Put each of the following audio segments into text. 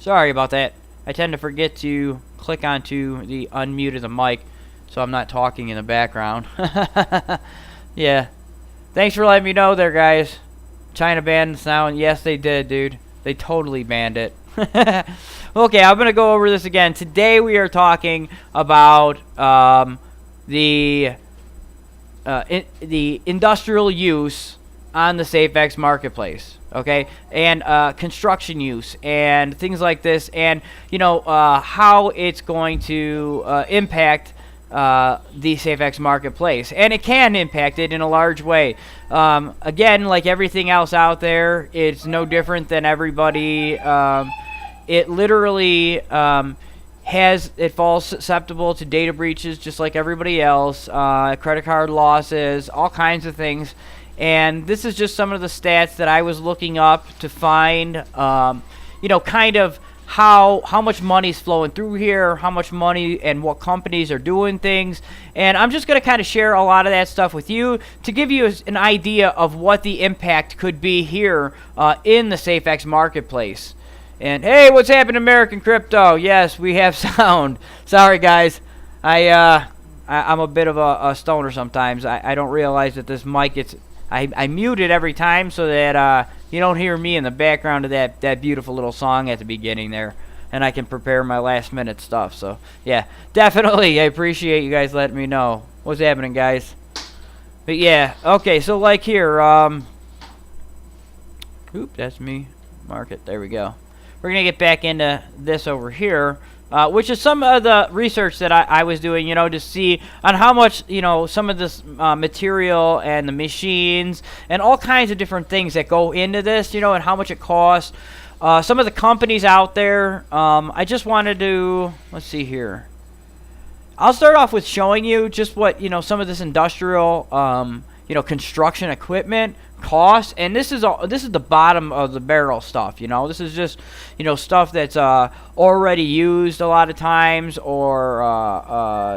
Sorry about that. I tend to forget to click onto the unmute of the mic, so I'm not talking in the background. Yeah. Thanks for letting me know there, guys. China banned the sound. Yes, they did, dude. They totally banned it. Okay, I'm going to go over this again. Today we are talking about the industrial use on the Safex marketplace, okay, and construction use and things like this, and how it's going to impact the Safex marketplace, and it can impact it in a large way. Again, like everything else out there, it's no different than everybody. It literally it falls susceptible to data breaches just like everybody else, credit card losses, all kinds of things. And this is just some of the stats that I was looking up to find, kind of how much money is flowing through here, how much money and what companies are doing things. And I'm just going to kind of share a lot of that stuff with you to give you an idea of what the impact could be here in the Safex marketplace. And hey, what's happening, American crypto? Yes, we have sound. Sorry, guys. I'm a bit of a stoner sometimes. I don't realize that this mic gets... I mute it every time so that you don't hear me in the background of that beautiful little song at the beginning there. And I can prepare my last minute stuff. So, yeah, definitely. I appreciate you guys letting me know what's happening, guys. But, yeah, okay, so like here. Oop, that's me. Market. There we go. We're going to get back into this over here. Which is some of the research that I was doing, to see on how much, some of this material and the machines and all kinds of different things that go into this, and how much it costs. Some of the companies out there, I just wanted to, let's see here. I'll start off with showing you just what, some of this industrial, construction equipment costs, and this is the bottom of the barrel stuff. This is just stuff that's already used a lot of times, or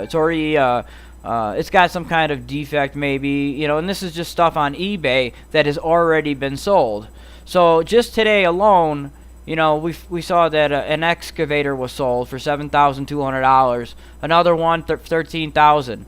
it's already it's got some kind of defect maybe, and this is just stuff on eBay that has already been sold. So just today alone, we saw that an excavator was sold for $7,200, another one $13,000.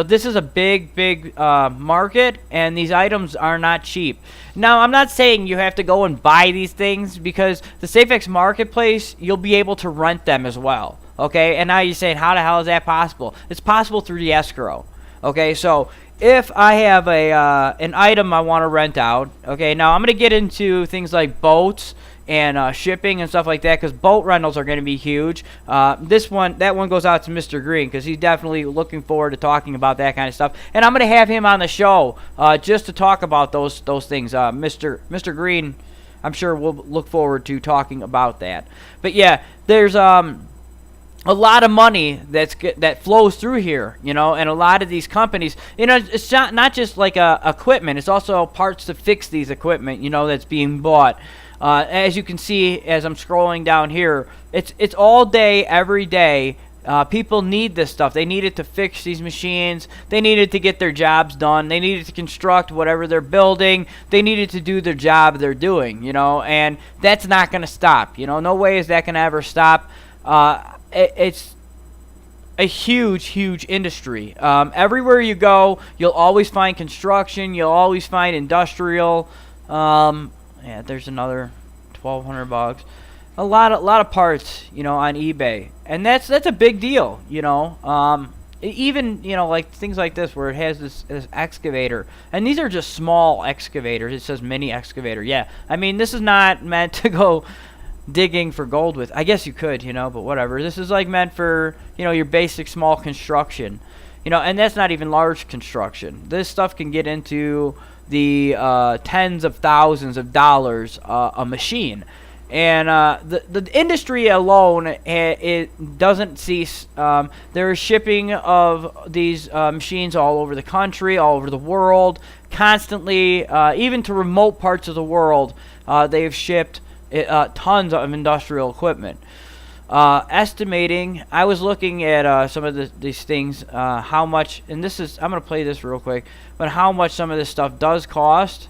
This is a big market, and these items are not cheap. Now, I'm not saying you have to go and buy these things, because the Safex marketplace, you'll be able to rent them as well, okay? And now you're saying, how the hell is that possible? It's possible through the escrow, okay? So if I have an item I want to rent out, okay, now I'm going to get into things like boats and shipping and stuff like that, because boat rentals are going to be huge. That one goes out to Mr. Green, because he's definitely looking forward to talking about that kind of stuff. And I'm going to have him on the show just to talk about those things. Mr. Green, I'm sure we'll look forward to talking about that. But yeah, there's a lot of money that flows through here, and a lot of these companies, it's not just like equipment. It's also parts to fix these equipment, that's being bought. As you can see, as I'm scrolling down here, it's all day, every day. People need this stuff. They need it to fix these machines. They need it to get their jobs done. They need it to construct whatever they're building. They need it to do their job they're doing, and that's not going to stop. No way is that going to ever stop. It's a huge industry. Everywhere you go, you'll always find construction. You'll always find industrial. Yeah, there's another $1,200. A lot of parts, on eBay, and that's a big deal, Even like things like this where it has this excavator, and these are just small excavators. It says mini excavator. Yeah, I mean, this is not meant to go digging for gold with. I guess you could, but whatever. This is like meant for your basic small construction, and that's not even large construction. This stuff can get into the tens of thousands of dollars a machine. And the industry alone, it doesn't cease. There is shipping of these machines all over the country, all over the world, constantly, even to remote parts of the world. They've shipped tons of industrial equipment. Estimating, I was looking at some of these things, how much, and this is, I'm going to play this real quick, but how much some of this stuff does cost.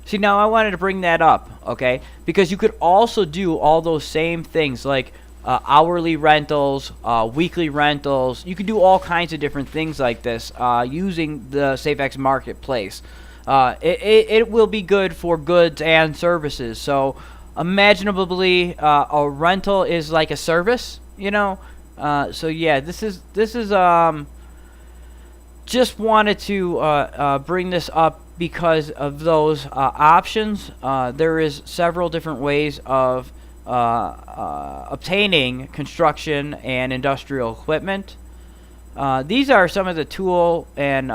See, now I wanted to bring that up, okay? Because you could also do all those same things like hourly rentals, weekly rentals. You could do all kinds of different things like this using the Safex marketplace. It will be good for goods and services. So, imaginably, a rental is like a service, you know. So yeah, this is just wanted to bring this up because of those options. There is several different ways of obtaining construction and industrial equipment. These are some of the tool and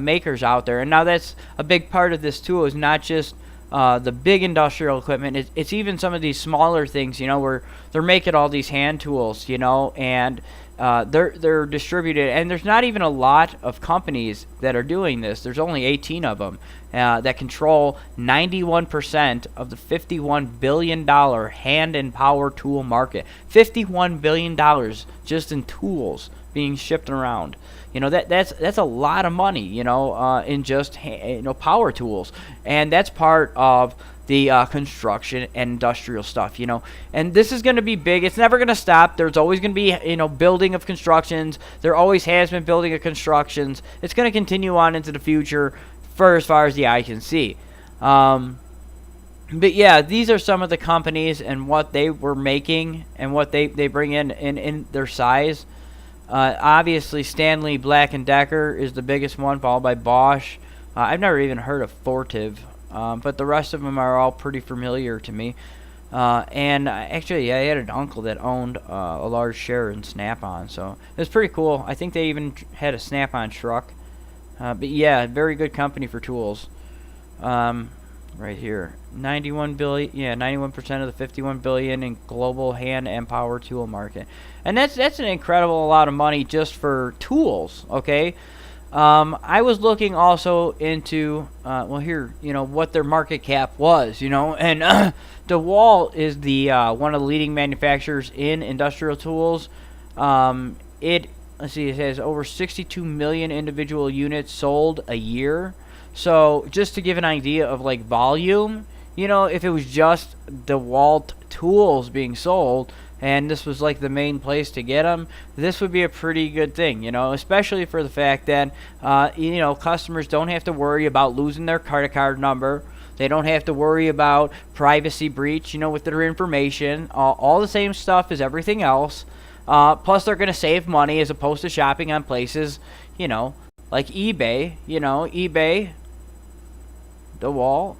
makers out there, and now that's a big part of this tool is not just the big industrial equipment. It's even some of these smaller things, you know, where they're making all these hand tools, you know, and they're distributed, and there's not even a lot of companies that are doing this. There's only 18 of them that control 91% of the $51 billion hand and power tool market. $51 billion just in tools being shipped around. You know, that's a lot of money, you know, in just power tools, and that's part of the construction and industrial stuff, you know. And this is going to be big. It's never going to stop. There's always going to be, you know, building of constructions. There always has been building of constructions. It's going to continue on into the future for as far as the eye can see. But yeah, these are some of the companies and what they were making and what they bring in their size. Obviously, Stanley Black & Decker is the biggest one, followed by Bosch. I've never even heard of Fortive, but the rest of them are all pretty familiar to me. And actually, I had an uncle that owned a large share in Snap-on, so it was pretty cool. I think they even had a Snap-on truck. But yeah, very good company for tools. Right here, 91 billion. Yeah, 91% of the 51 billion in global hand and power tool market, and that's an incredible lot of money just for tools. Okay, I was looking also into well, here, you know, what their market cap was, you know, and DeWalt is the one of the leading manufacturers in industrial tools. Let's see, it has over 62 million individual units sold a year. So just to give an idea of like volume, you know, if it was just DeWalt tools being sold and this was like the main place to get them, this would be a pretty good thing, you know, especially for the fact that, you know, customers don't have to worry about losing their credit card number. They don't have to worry about privacy breach, you know, with their information. All the same stuff as everything else. Plus, they're going to save money as opposed to shopping on places, you know, like eBay. You know, eBay, DeWalt,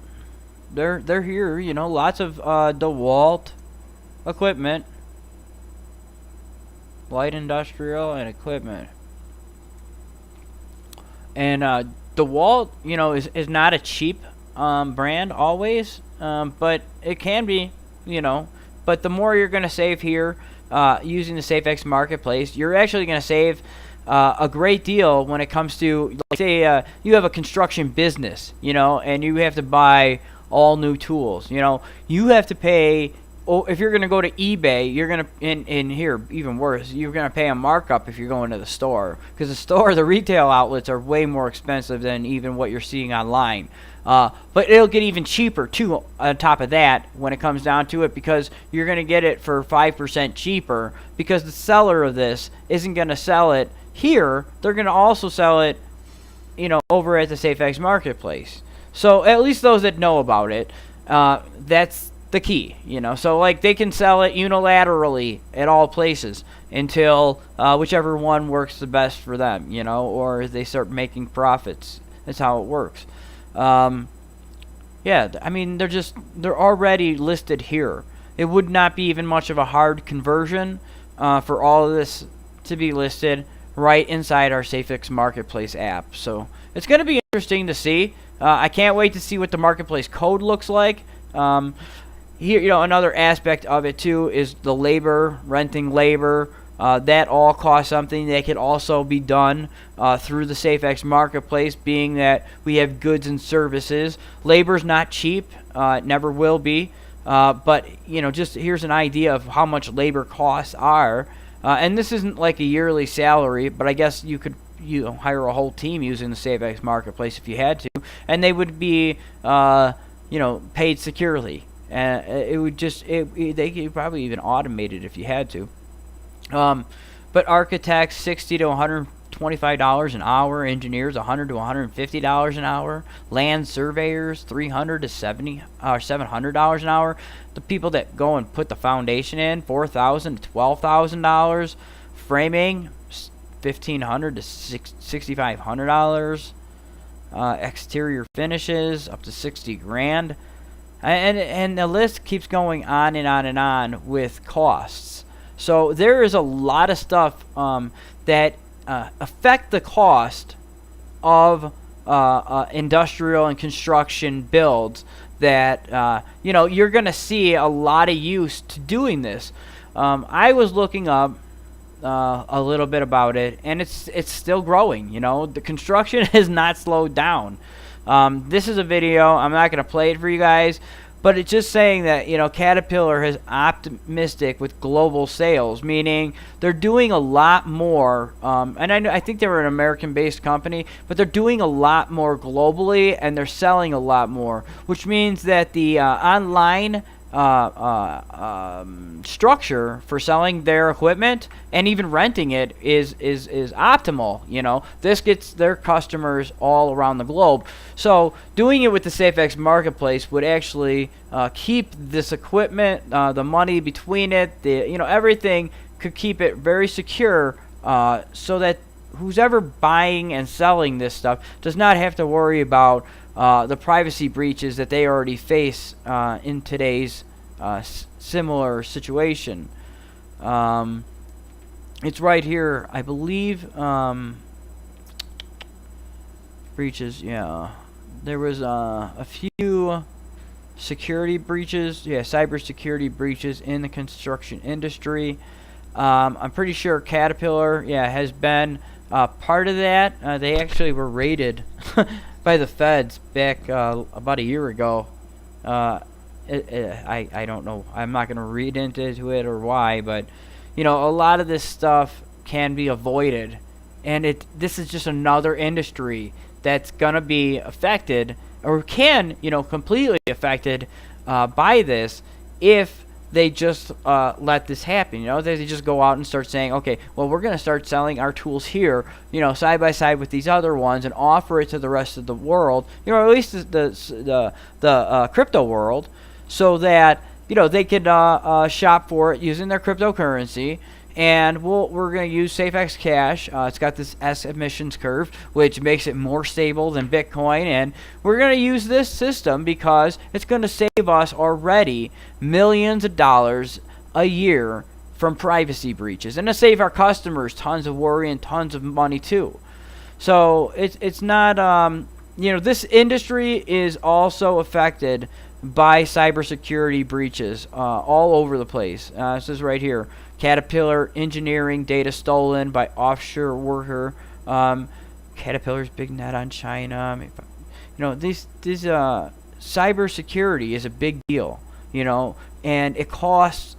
they're here. You know, lots of DeWalt equipment, light industrial and equipment. And DeWalt, you know, is not a cheap brand always, but it can be, you know. But the more you're going to save here using the Safex marketplace, you're actually going to save a great deal when it comes to, like, say, you have a construction business, you know, and you have to buy all new tools. You know, you have to pay. Oh, if you're going to go to eBay, you're going to, in here, even worse, you're going to pay a markup if you're going to the store. Because the retail outlets are way more expensive than even what you're seeing online. But it'll get even cheaper, too, on top of that, when it comes down to it, because you're going to get it for 5% cheaper, because the seller of this isn't going to sell it here. They're going to also sell it, you know, over at the Safex marketplace. So at least those that know about it, that's the key, you know. So, like, they can sell it unilaterally at all places until whichever one works the best for them, you know, or they start making profits. That's how it works. Yeah, I mean, they're already listed here. It would not be even much of a hard conversion for all of this to be listed right inside our Safex Marketplace app. So it's going to be interesting to see. I can't wait to see what the Marketplace code looks like. Here, you know, another aspect of it too is the labor, renting labor. That all costs something. That could also be done through the Safex Marketplace, being that we have goods and services. Labor's not cheap. It never will be. But, you know, just here's an idea of how much labor costs are. And this isn't like a yearly salary, but I guess you could, you know, hire a whole team using the Safex Marketplace if you had to. And they would be paid securely. It would just they could probably even automate it if you had to. But architects, $60 to $125 an hour. Engineers, $100 to $150 an hour. Land surveyors, $300 to $700 an hour. The people that go and put the foundation in, $4,000 to $12,000. Framing, $1,500 to $6,500. Exterior finishes, up to $60,000. And the list keeps going on and on and on with costs. So there is a lot of stuff that affect the cost of industrial and construction builds that you're going to see a lot of use to doing this. I was looking up a little bit about it, and it's still growing. The construction has not slowed down. This is a video. I'm not going to play it for you guys, but it's just saying that Caterpillar is optimistic with global sales, meaning they're doing a lot more. And I think they were an American-based company, but they're doing a lot more globally, and they're selling a lot more, which means that the online structure for selling their equipment and even renting it is optimal. This gets their customers all around the globe. So doing it with the Safex marketplace would actually keep this equipment, the money between it, everything could keep it very secure, so that who's ever buying and selling this stuff does not have to worry about the privacy breaches that they already face in today's similar situation. It's right here, I believe. Breaches, yeah. There was a few security breaches, cybersecurity breaches in the construction industry. I'm pretty sure Caterpillar, has been part of that. They actually were raided by the feds back about a year ago. I don't know. I'm not going to read into it or why, but a lot of this stuff can be avoided, and this is just another industry that's going to be affected, or can completely affected by this if they just let this happen. They just go out and start saying, okay, well, we're going to start selling our tools here, side by side with these other ones, and offer it to the rest of the world, or at least the crypto world, so that they could shop for it using their cryptocurrency. And we're going to use Safex Cash. It's got this S emissions curve, which makes it more stable than Bitcoin. And we're going to use this system because it's going to save us already millions of dollars a year from privacy breaches, and to save our customers tons of worry and tons of money too. So it's not this industry is also affected by cybersecurity breaches all over the place. It says right here, Caterpillar engineering data stolen by offshore worker. Caterpillar's big net on China. These cybersecurity is a big deal. And it costs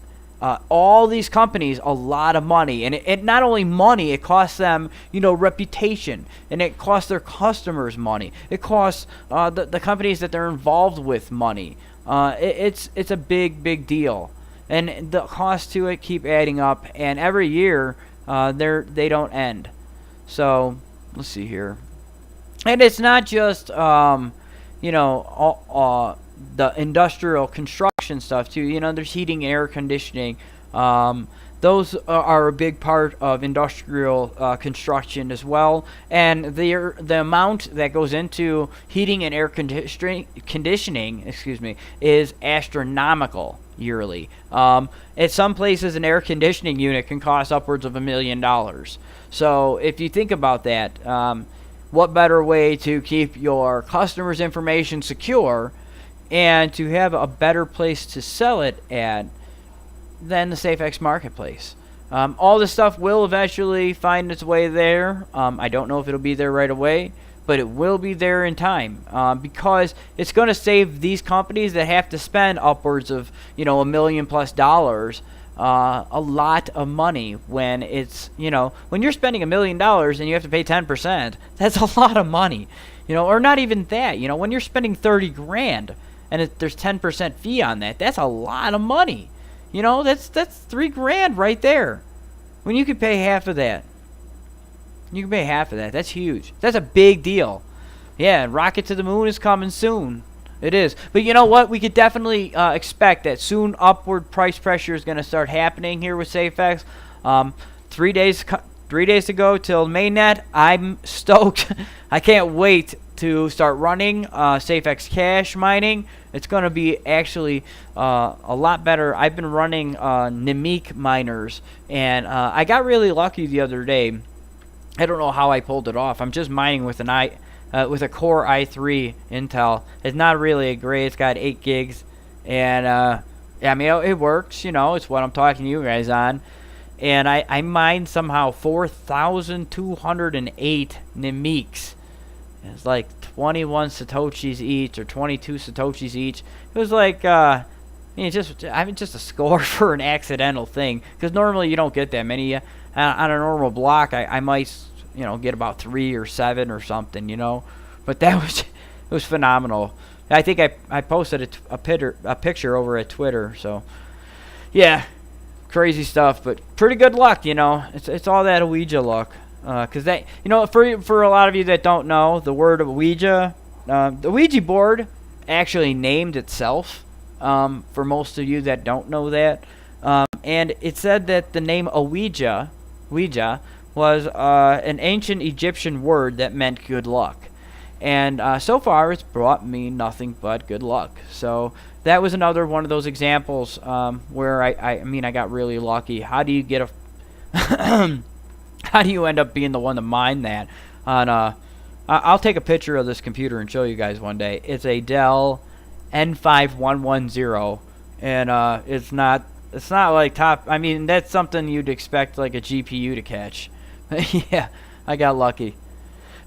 all these companies a lot of money, and it not only money, it costs them reputation, and it costs their customers money. It costs the companies that they're involved with money. It's a big deal, and the costs to it keep adding up, and every year they don't end. So let's see here, and it's not just the industrial construction stuff too. There's heating and air conditioning. Those are a big part of industrial construction as well, and the amount that goes into heating and air conditioning, is astronomical yearly. At some places, an air conditioning unit can cost upwards of $1 million. So if you think about that, what better way to keep your customers' information secure and to have a better place to sell it at than the Safex marketplace? All this stuff will eventually find its way there. I don't know if it'll be there right away, but it will be there in time, because it's going to save these companies that have to spend upwards of $1 million+ a lot of money. When it's when you're spending $1 million and you have to pay 10%, that's a lot of money. Or not even that. When you're spending $30,000 and there's 10% fee on that. That's a lot of money. You know, that's $3,000 right there. When you could pay half of that. You can pay half of that. That's huge. That's a big deal. Yeah, rocket to the moon is coming soon. It is. But you know what? We could definitely expect that soon upward price pressure is going to start happening here with Safex. 3 days to go till mainnet. I'm stoked. I can't wait to start running Safex cash mining. It's going to be actually a lot better. I've been running Nameek miners, and I got really lucky the other day. I don't know how I pulled it off. I'm just mining with with a Core i3 Intel. It's not really a great. It's got 8 gigs, and yeah, I mean it works. You know, it's what I'm talking to you guys on. And I mined somehow 4,208 Nameeks. It's like 21 satoshis each or 22 satoshis each. It was like I mean, just a score for an accidental thing, because normally you don't get that many. On a normal block, I might, you know, get about 3 or 7 or something, you know. But that was it was phenomenal. I think I posted a picture over at Twitter. So yeah, crazy stuff, but pretty good luck, you know. It's all that Ouija luck. Because that, you know, for a lot of you that don't know the word of Ouija, the Ouija board actually named itself. For most of you that don't know that, and it said that the name Ouija was an ancient Egyptian word that meant good luck, and so far it's brought me nothing but good luck. So that was another one of those examples where I mean I got really lucky. How do you get a how do you end up being the one to mine that? I'll take a picture of this computer and show you guys one day. It's a Dell N5110, and it's not like top. I mean, that's something you'd expect like a GPU to catch. Yeah, I got lucky.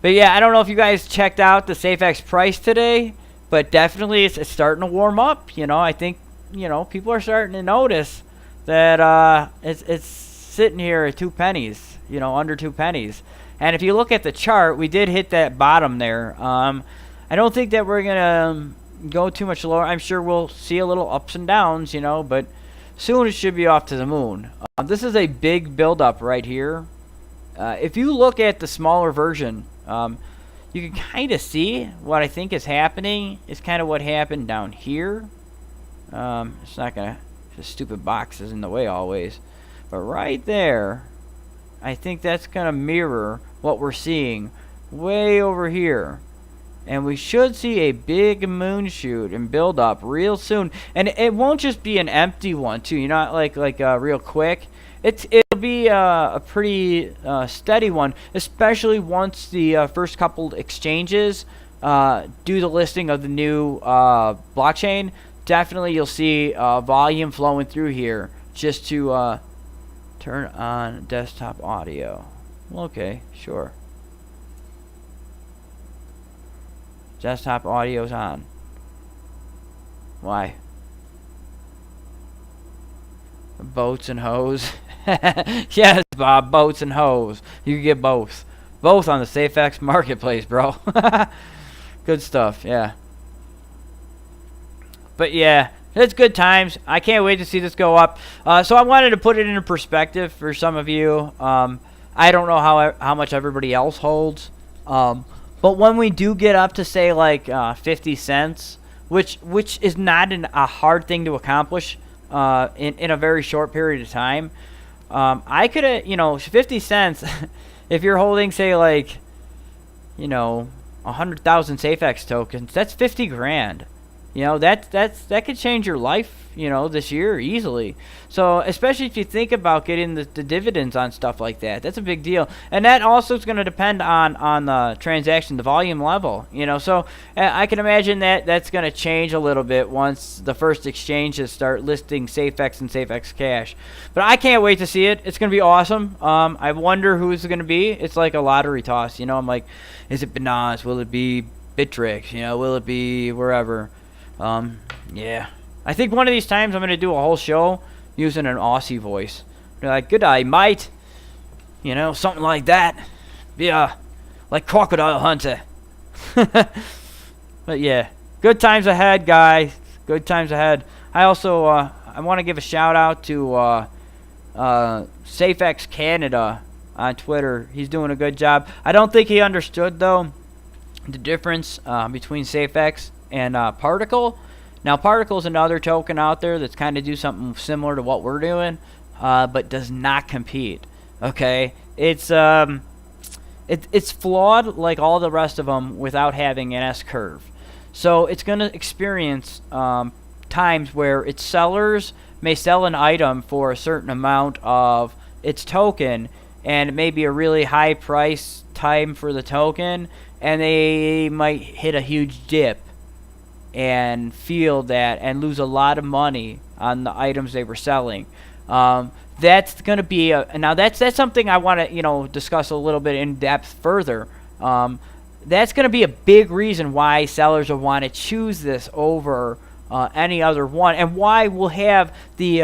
But yeah, I don't know if you guys checked out the Safex price today, but definitely it's starting to warm up. You know, I think, you know, people are starting to notice that it's sitting here at 2 pennies. You know, under 2 pennies. And if you look at the chart, we did hit that bottom there. I don't think that we're gonna go too much lower. I'm sure we'll see a little ups and downs, you know, but soon it should be off to the moon. This is a big buildup right here. If you look at the smaller version, you can kind of see what I think is happening. It's kind of what happened down here. It's not gonna, the stupid box is in the way always. But right there, I think that's gonna mirror what we're seeing way over here. And we should see a big moon shoot and build up real soon. And it won't just be an empty one too. You're not like real quick. It'll be a pretty steady one, especially once the first couple exchanges do the listing of the new blockchain. Definitely you'll see volume flowing through here just to turn on desktop audio. Okay, sure. Desktop audio's on. Why? Boats and hoes. Yes, Bob, boats and hoes. You can get both. Both on the Safex marketplace, bro. Good stuff, yeah. But yeah, it's good times. I can't wait to see this go up. So I wanted to put it into perspective for some of you. I don't know how much everybody else holds. But when we do get up to say like 50 cents, which is not a hard thing to accomplish in a very short period of time, I could, you know, 50 cents. If you're holding, say, like, you know, 100,000 Safex tokens, that's 50 grand. You know, that could change your life, you know, this year easily. So especially if you think about getting the dividends on stuff like that, that's a big deal. And that also is going to depend on the transaction, the volume level, you know. So I can imagine that's going to change a little bit once the first exchanges start listing Safex and Safex Cash. But I can't wait to see it. It's going to be awesome. I wonder who it's going to be. It's like a lottery toss, you know. I'm like, is it Binance? Will it be Bittrex? You know, will it be wherever? Yeah. I think one of these times I'm going to do a whole show using an Aussie voice. They're like, good day, mate. You know, something like that. Yeah. Like Crocodile Hunter. But yeah. Good times ahead, guys. Good times ahead. I also I want to give a shout out to Safex Canada on Twitter. He's doing a good job. I don't think he understood though the difference between Safex and Particle. Now, Particle is another token out there that's kind of do something similar to what we're doing, but does not compete. Okay, it's flawed like all the rest of them without having an S curve. So it's going to experience times where its sellers may sell an item for a certain amount of its token, and it may be a really high price time for the token, and they might hit a huge dip and feel that and lose a lot of money on the items they were selling. That's going to be now that's something I want to discuss a little bit in depth further. That's going to be a big reason why sellers will want to choose this over any other one, and why we'll have the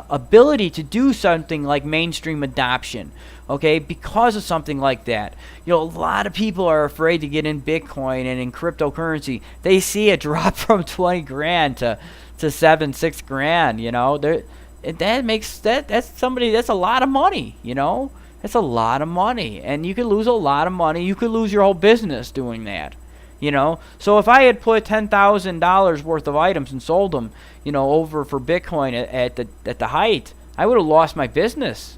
ability to do something like mainstream adoption. Okay, because of something like that. A lot of people are afraid to get in Bitcoin and in cryptocurrency. They see a drop from 20 grand to 6 grand. That's a lot of money. That's a lot of money, and you could lose a lot of money. You could lose your whole business doing that. So if I had put $10,000 worth of items and sold them, over for Bitcoin at the height, I would have lost my business.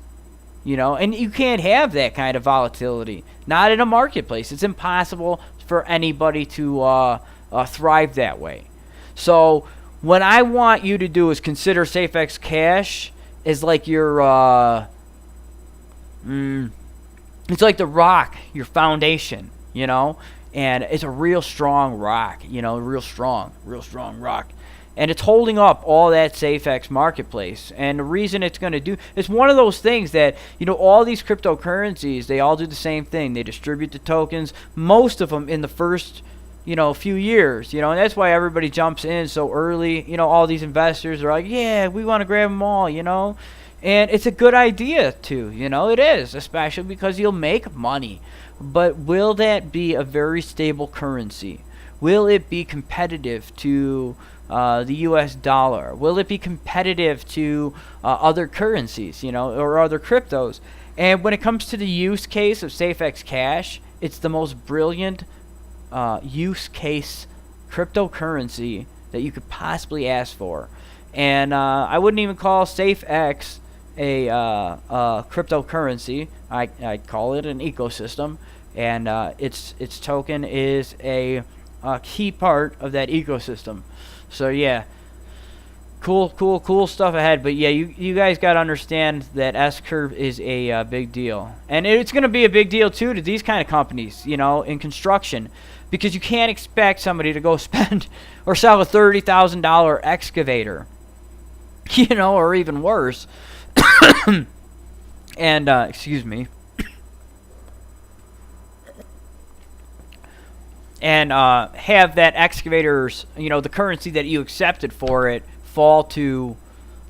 And you can't have that kind of volatility. Not in a marketplace. It's impossible for anybody to thrive that way. So what I want you to do is consider Safex Cash as like your it's like the rock, your foundation, and it's a real strong rock, real strong rock. And it's holding up all that Safex marketplace. And the reason it's going to do, it's one of those things that, all these cryptocurrencies, they all do the same thing. They distribute the tokens, most of them in the first, few years, and that's why everybody jumps in so early. All these investors are like, yeah, we want to grab them all, And it's a good idea too, it is, especially because you'll make money. But will that be a very stable currency? Will it be competitive to the U.S. dollar? Will it be competitive to other currencies, or other cryptos? And when it comes to the use case of Safex Cash, it's the most brilliant use case cryptocurrency that you could possibly ask for. And I wouldn't even call Safex a cryptocurrency. I'd call it an ecosystem, and its token is a key part of that ecosystem. So yeah, cool stuff ahead. But yeah, you guys got to understand that S curve is a big deal, and it's going to be a big deal too to these kind of companies, in construction, because you can't expect somebody to go spend or sell a $30,000 excavator, or even worse. And excuse me. And have that excavator's, the currency that you accepted for it fall to,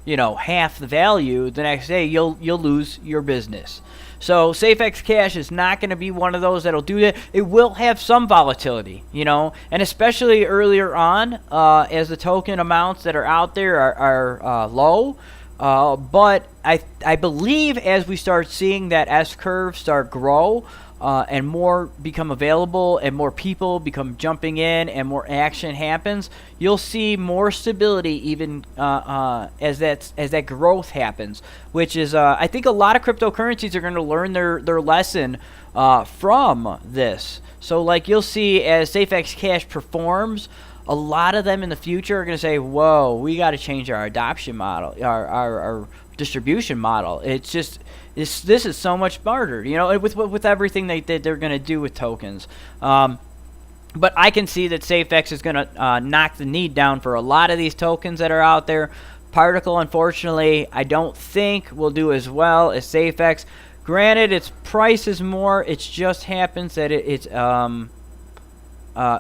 half the value. The next day, you'll lose your business. So Safex Cash is not going to be one of those that'll do that. It will have some volatility, and especially earlier on, as the token amounts that are out there are low. But I believe as we start seeing that S curve start grow, and more become available, and more people become jumping in, and more action happens, you'll see more stability even as that growth happens. Which is, I think a lot of cryptocurrencies are going to learn their lesson from this. So like you'll see as Safex Cash performs, a lot of them in the future are going to say, whoa, we got to change our adoption model, our distribution model. It's just this is so much smarter, with everything they're going to do with tokens. But I can see that Safex is going to knock the need down for a lot of these tokens that are out there. Particle, unfortunately, I don't think will do as well as Safex. Granted, its price is more. It just happens that it's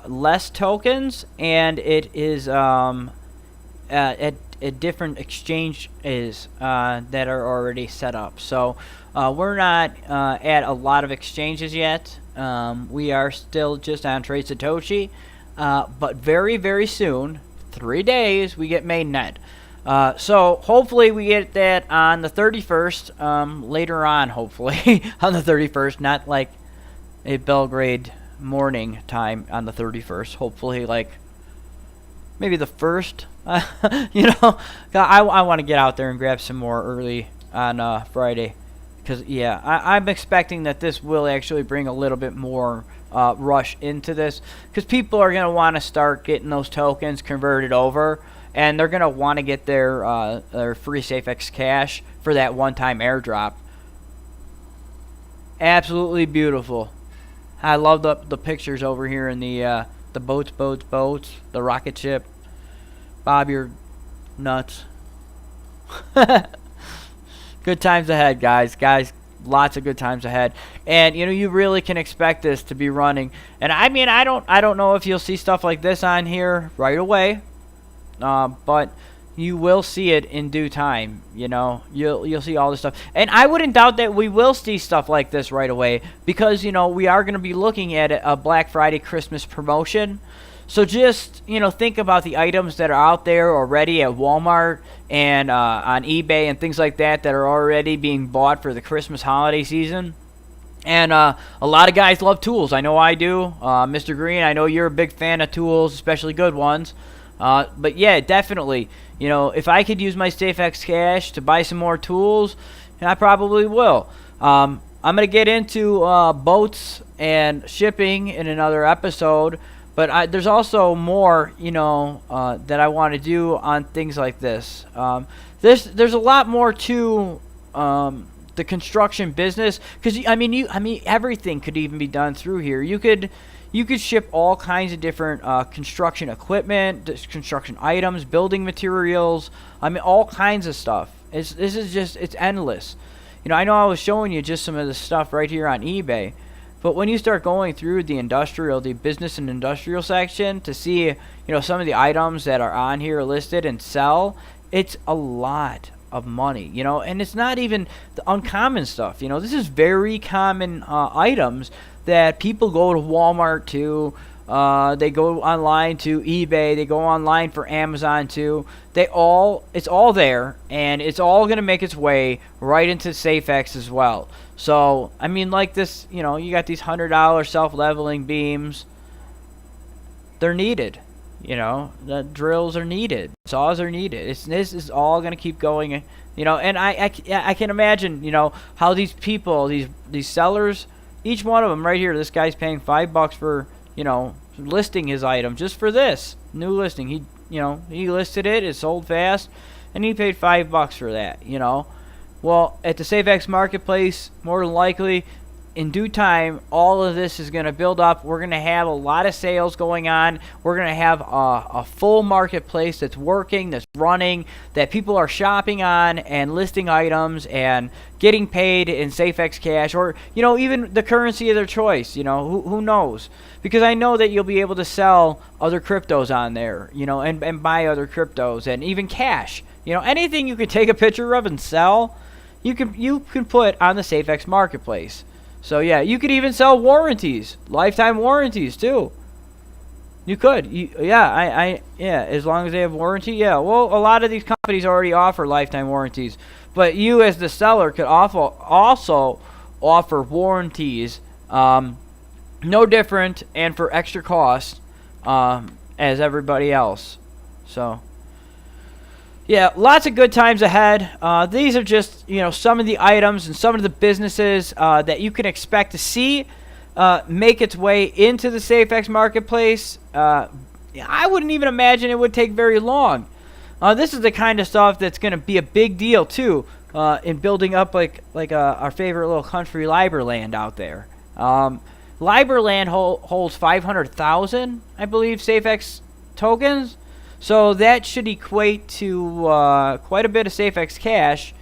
less tokens, and it is at different exchanges that are already set up. So we're not at a lot of exchanges yet. We are still just on Trade Satoshi. but very, very soon, 3 days, we get mainnet. So hopefully we get that on the 31st, later on, hopefully, on the 31st, not like a Belgrade morning time on the 31st, hopefully like maybe the 1st, I want to get out there and grab some more early on Friday, because, yeah, I'm expecting that this will actually bring a little bit more rush into this, because people are going to want to start getting those tokens converted over, and they're going to want to get their free Safex cash for that one-time airdrop. Absolutely beautiful. I love the pictures over here in the boats, the rocket ship. Bob, you're nuts. Good times ahead, guys. Lots of good times ahead. And you really can expect this to be running. And I mean, I don't know if you'll see stuff like this on here right away. But you will see it in due time. You'll see all this stuff, and I wouldn't doubt that we will see stuff like this right away, because we are going to be looking at a Black Friday Christmas promotion. So just think about the items that are out there already at Walmart and on eBay and things like that are already being bought for the Christmas holiday season. And a lot of guys love tools. I know I do. Mr. Green, I know you're a big fan of tools, especially good ones. But yeah, definitely, if I could use my Safex cash to buy some more tools, I probably will. I'm going to get into boats and shipping in another episode, but there's also more, that I want to do on things like this. There's a lot more to the construction business, because I mean everything could even be done through here. You could ship all kinds of different construction equipment, construction items, building materials. I mean, all kinds of stuff. It's endless. I know I was showing you just some of the stuff right here on eBay, but when you start going through the business and industrial section to see, some of the items that are on here listed and sell, it's a lot of money, and it's not even the uncommon stuff. This is very common items that people go to Walmart to, they go online to eBay, they go online for Amazon too. It's all there, and it's all going to make its way right into Safex as well. So, I mean, like this, you got these $100 self-leveling beams. They're needed. The drills are needed. Saws are needed. This is all going to keep going, and I can imagine, how these people, these sellers, each one of them right here, this guy's paying $5 for, listing his item just for this new listing. He listed it sold fast, and he paid $5 for that, Well, at the Safex marketplace, more than likely, in due time, all of this is going to build up. We're going to have a lot of sales going on. We're going to have a full marketplace that's working, that's running, that people are shopping on and listing items and getting paid in Safex cash, or even the currency of their choice. Who knows? Because I know that you'll be able to sell other cryptos on there, and buy other cryptos, and even cash. Anything you can take a picture of and sell, you can put on the Safex marketplace. So yeah, you could even sell warranties, lifetime warranties too. You could, as long as they have warranty. Yeah, well, a lot of these companies already offer lifetime warranties, but you as the seller could also offer warranties, no different and for extra cost, as everybody else. So. Yeah, lots of good times ahead. These are just, some of the items and some of the businesses that you can expect to see make its way into the Safex marketplace. I wouldn't even imagine it would take very long. This is the kind of stuff that's going to be a big deal, too, in building up like our favorite little country, Liberland, out there. Liberland holds 500,000, I believe, Safex tokens. So that should equate to quite a bit of Safex cash.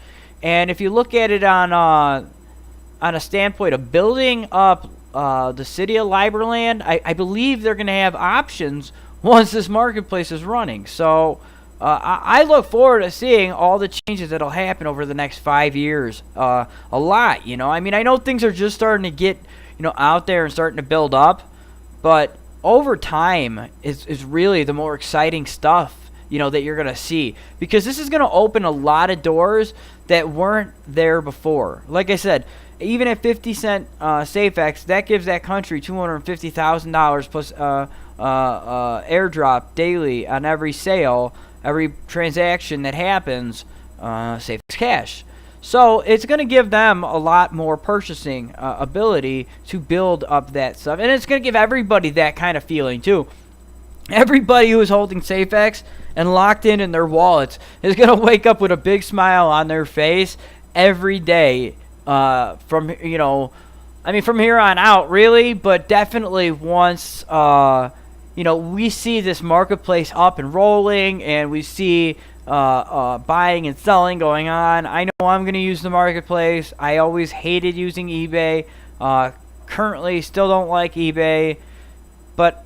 And if you look at it on a standpoint of building up the city of Liberland, I believe they're going to have options once this marketplace is running. So I look forward to seeing all the changes that'll happen over the next 5 years. A lot, I mean, I know things are just starting to get, out there and starting to build up. But over time is really the more exciting stuff, that you're going to see, because this is going to open a lot of doors that weren't there before. Like I said, even at 50-cent Safex, that gives that country $250,000 plus airdrop daily on every sale, every transaction that happens, Safex cash. So it's going to give them a lot more purchasing ability to build up that stuff. And it's going to give everybody that kind of feeling too. Everybody who is holding Safex and locked in their wallets is going to wake up with a big smile on their face every day from here on out, really. But definitely once, we see this marketplace up and rolling, and we see buying and selling going on. I know I'm going to use the marketplace. I always hated using eBay. Currently still don't like eBay, but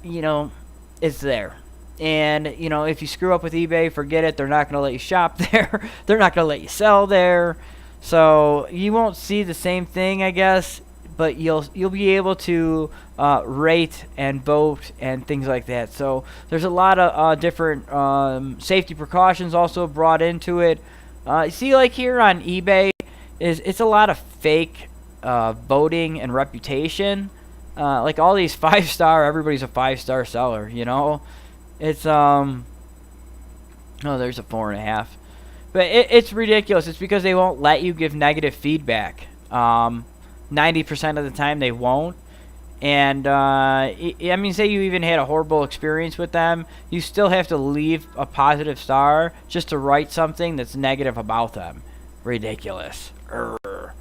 it's there. And if you screw up with eBay, forget it. They're not going to let you shop there. They're not going to let you sell there. So you won't see the same thing, I guess, but you'll be able to rate and vote and things like that. So there's a lot of different safety precautions also brought into it. You see, like here on eBay, it's a lot of fake voting and reputation. Like all these 5-star, everybody's a 5-star seller. It's oh, there's a 4.5, but it's ridiculous. It's because they won't let you give negative feedback. 90% of the time they won't. And say you even had a horrible experience with them, you still have to leave a positive star just to write something that's negative about them. Ridiculous. Urgh.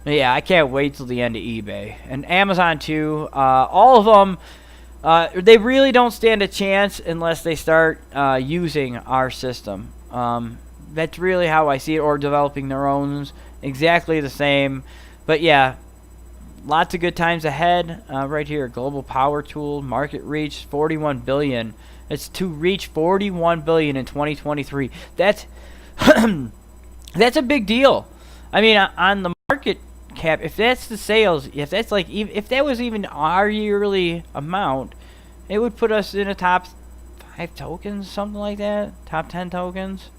Yeah, I can't wait till the end of eBay. And Amazon too. All of them, they really don't stand a chance unless they start using our system. That's really how I see it, or developing their own. Exactly the same. But yeah, lots of good times ahead. Right here, global power tool, market reach 41 billion. It's to reach 41 billion in 2023. That's that's a big deal. I mean, on the market cap, if that's the sales, if that's like, if that was even our yearly amount, it would put us in a top 5 tokens, something like that. Top 10 tokens.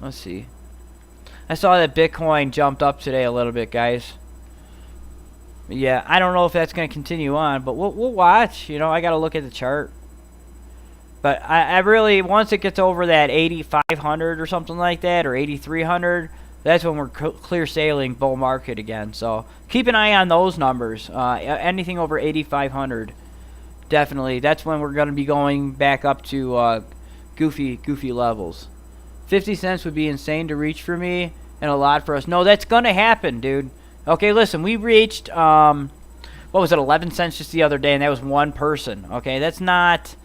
Let's see. I saw that Bitcoin jumped up today a little bit, guys. Yeah, I don't know if that's going to continue on, but we'll watch. I got to look at the chart. But I really, once it gets over that 8,500 or something like that, or 8,300, that's when we're clear sailing bull market again. So keep an eye on those numbers. Anything over 8,500, definitely. That's when we're going to be going back up to goofy levels. 50 cents would be insane to reach for me, and a lot for us. No, that's going to happen, dude. Okay, listen, we reached, what was it, 11 cents just the other day, and that was one person. Okay, that's not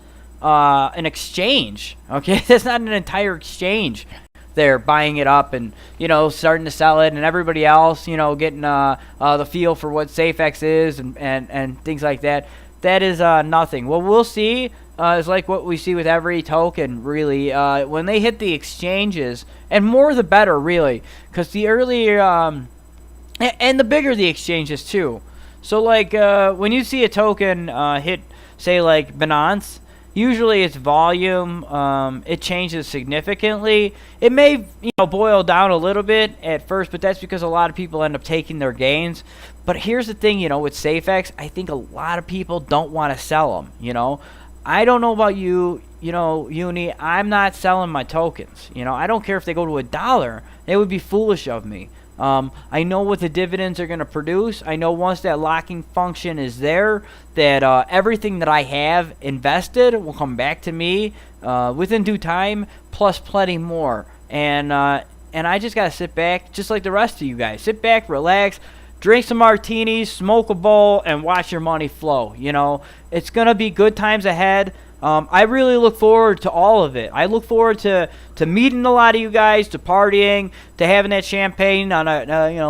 an exchange. Okay, that's not an entire exchange. They're buying it up and, starting to sell it, and everybody else, getting the feel for what Safex is and things like that. That is nothing. What we'll see is like what we see with every token, really. When they hit the exchanges, and more the better, really, because the earlier, and the bigger the exchanges, too. So, like, when you see a token hit, say, like Binance, usually its volume, it changes significantly. It may, boil down a little bit at first, but that's because a lot of people end up taking their gains. But here's the thing, with Safex, I think a lot of people don't want to sell them, I don't know about you, Uni, I'm not selling my tokens. I don't care if they go to $1. It would be foolish of me. I know what the dividends are going to produce. I know once that locking function is there, that everything that I have invested will come back to me within due time, plus plenty more. And I just got to sit back, just like the rest of you guys. Sit back, relax, drink some martinis, smoke a bowl, and watch your money flow. It's going to be good times ahead. I really look forward to all of it. I look forward to meeting a lot of you guys, to partying, to having that champagne on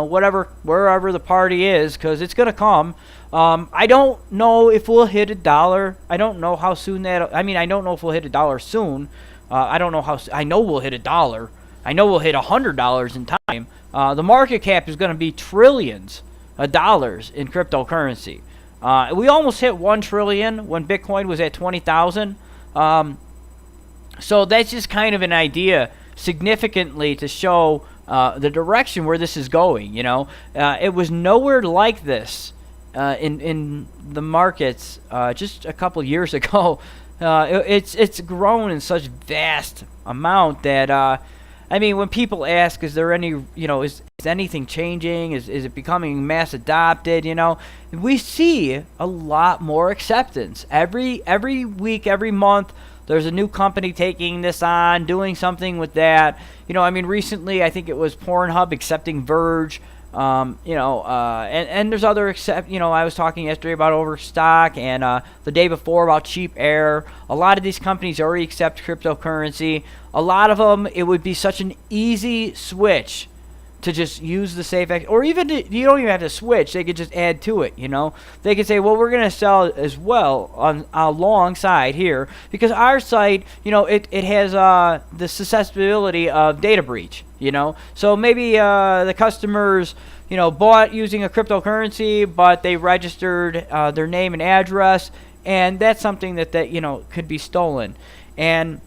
wherever the party is, because it's gonna come. I don't know if we'll hit $1. I don't know how soon that. I don't know if we'll hit $1 soon. I don't know how. I know we'll hit $1. I know we'll hit $100 in time. the market cap is going to be trillions of dollars in cryptocurrency. We almost hit 1 trillion when Bitcoin was at 20,000. So that's just kind of an idea significantly to show the direction where this is going. It was nowhere like this in the markets just a couple years ago. It's grown in such vast amount that when people ask, is there any, is anything changing? Is it becoming mass adopted? We see a lot more acceptance every week, every month. There's a new company taking this on, doing something with that. Recently I think it was Pornhub accepting Verge. And there's other I was talking yesterday about Overstock, and the day before about Cheap Air. A lot of these companies already accept cryptocurrency. A lot of them, it would be such an easy switch to just use the Safex, or even you don't even have to switch. They could just add to it. They could say, well, we're going to sell as well on alongside here, because our site, it has the susceptibility of data breach. So maybe the customers, bought using a cryptocurrency, but they registered their name and address, and that's something that could be stolen. And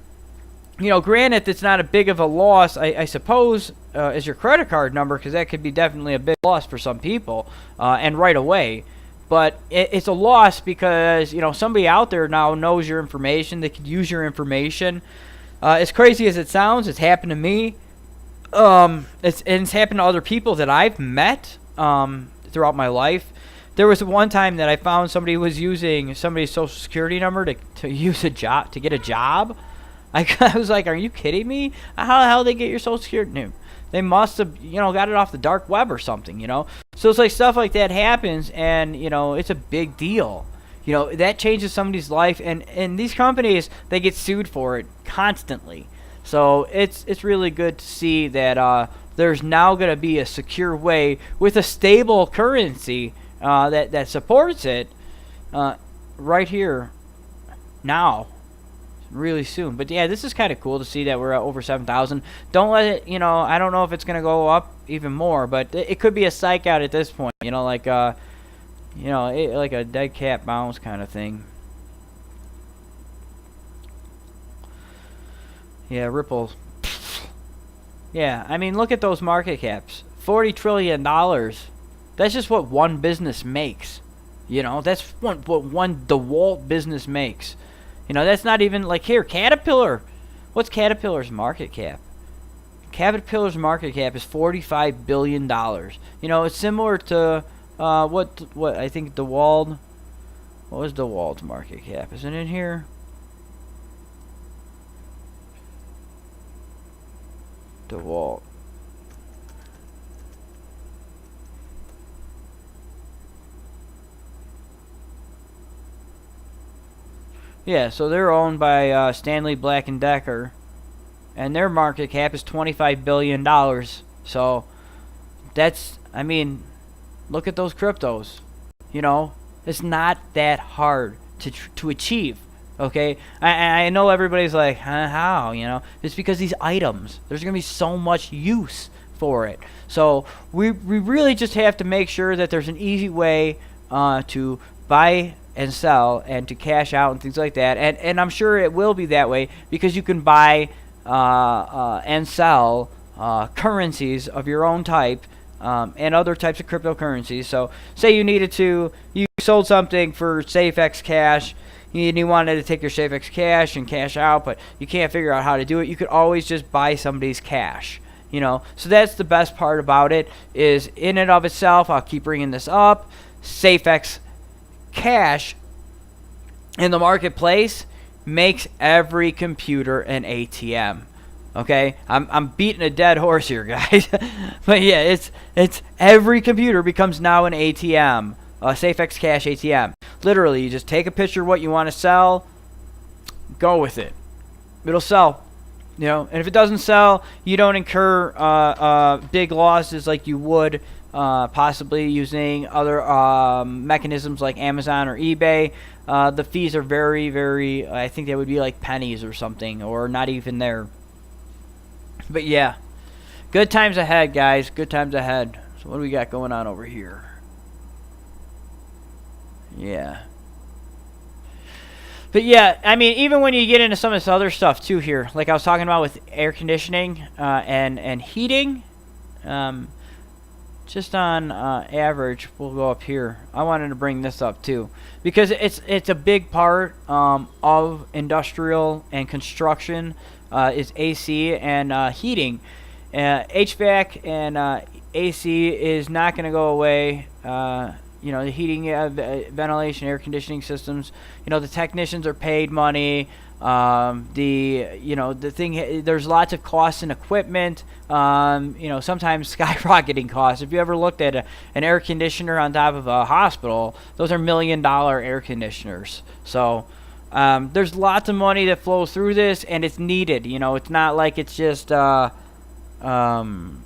granted, it's not a big of a loss, I suppose, as your credit card number, because that could be definitely a big loss for some people, and right away. But it's a loss because, somebody out there now knows your information. They could use your information. As crazy as it sounds, it's happened to me. It's happened to other people that I've met throughout my life. There was one time that I found somebody was using somebody's social security number to use a job, to get a job. I was like, are you kidding me? How the hell did they get your social security number? They must have, got it off the dark web or something, So it's like stuff like that happens, and, it's a big deal. That changes somebody's life, and these companies, they get sued for it constantly. So it's really good to see that there's now going to be a secure way with a stable currency that supports it right here now. Really soon. But yeah, this is kind of cool to see that we're at over 7,000. Don't let it, I don't know if it's going to go up even more, but it could be a psych out at this point, like like a dead cat bounce kind of thing. Yeah, Ripple. Yeah, look at those market caps. $40 trillion. That's just what one business makes. That's what one DeWalt business makes. That's not even like here, Caterpillar. What's Caterpillar's market cap? Caterpillar's market cap is $45 billion. It's similar to what I think DeWalt. What was DeWalt's market cap? Is it in here? DeWalt. Yeah, so they're owned by Stanley Black & Decker, and their market cap is $25 billion. So that's, look at those cryptos. It's not that hard to achieve. Okay, I know everybody's like, how? It's because these items, there's gonna be so much use for it. So we really just have to make sure that there's an easy way to buy and sell and to cash out and things like that, and I'm sure it will be that way, because you can buy and sell currencies of your own type, and other types of cryptocurrencies. So say you sold something for Safex cash, and you wanted to take your Safex cash and cash out, but you can't figure out how to do it. You could always just buy somebody's cash. So that's the best part about it, is in and of itself, I'll keep bringing this up, Safex cash in the marketplace makes every computer an ATM. Okay, I'm beating a dead horse here, guys. But yeah, it's every computer becomes now an ATM, a Safex cash ATM. Literally, you just take a picture of what you want to sell, go with it. It'll sell. And if it doesn't sell, you don't incur big losses like you would possibly using other mechanisms like Amazon or eBay. The fees are very, very, I think they would be like pennies or something, or not even there. But yeah, Good times ahead, guys. Good times ahead. So what do we got going on over here? Yeah. But yeah, I mean, even when you get into some of this other stuff too here, like I was talking about with air conditioning and heating, just on average, we'll go up here. I wanted to bring this up too because it's a big part of industrial and construction is AC and heating. HVAC and AC is not going to go away. The heating, ventilation, air conditioning systems. The technicians are paid money. The thing. There's lots of costs in equipment. Sometimes skyrocketing costs. If you ever looked at an air conditioner on top of a hospital, those are $1 million air conditioners. So there's lots of money that flows through this, and it's needed. It's not like it's just some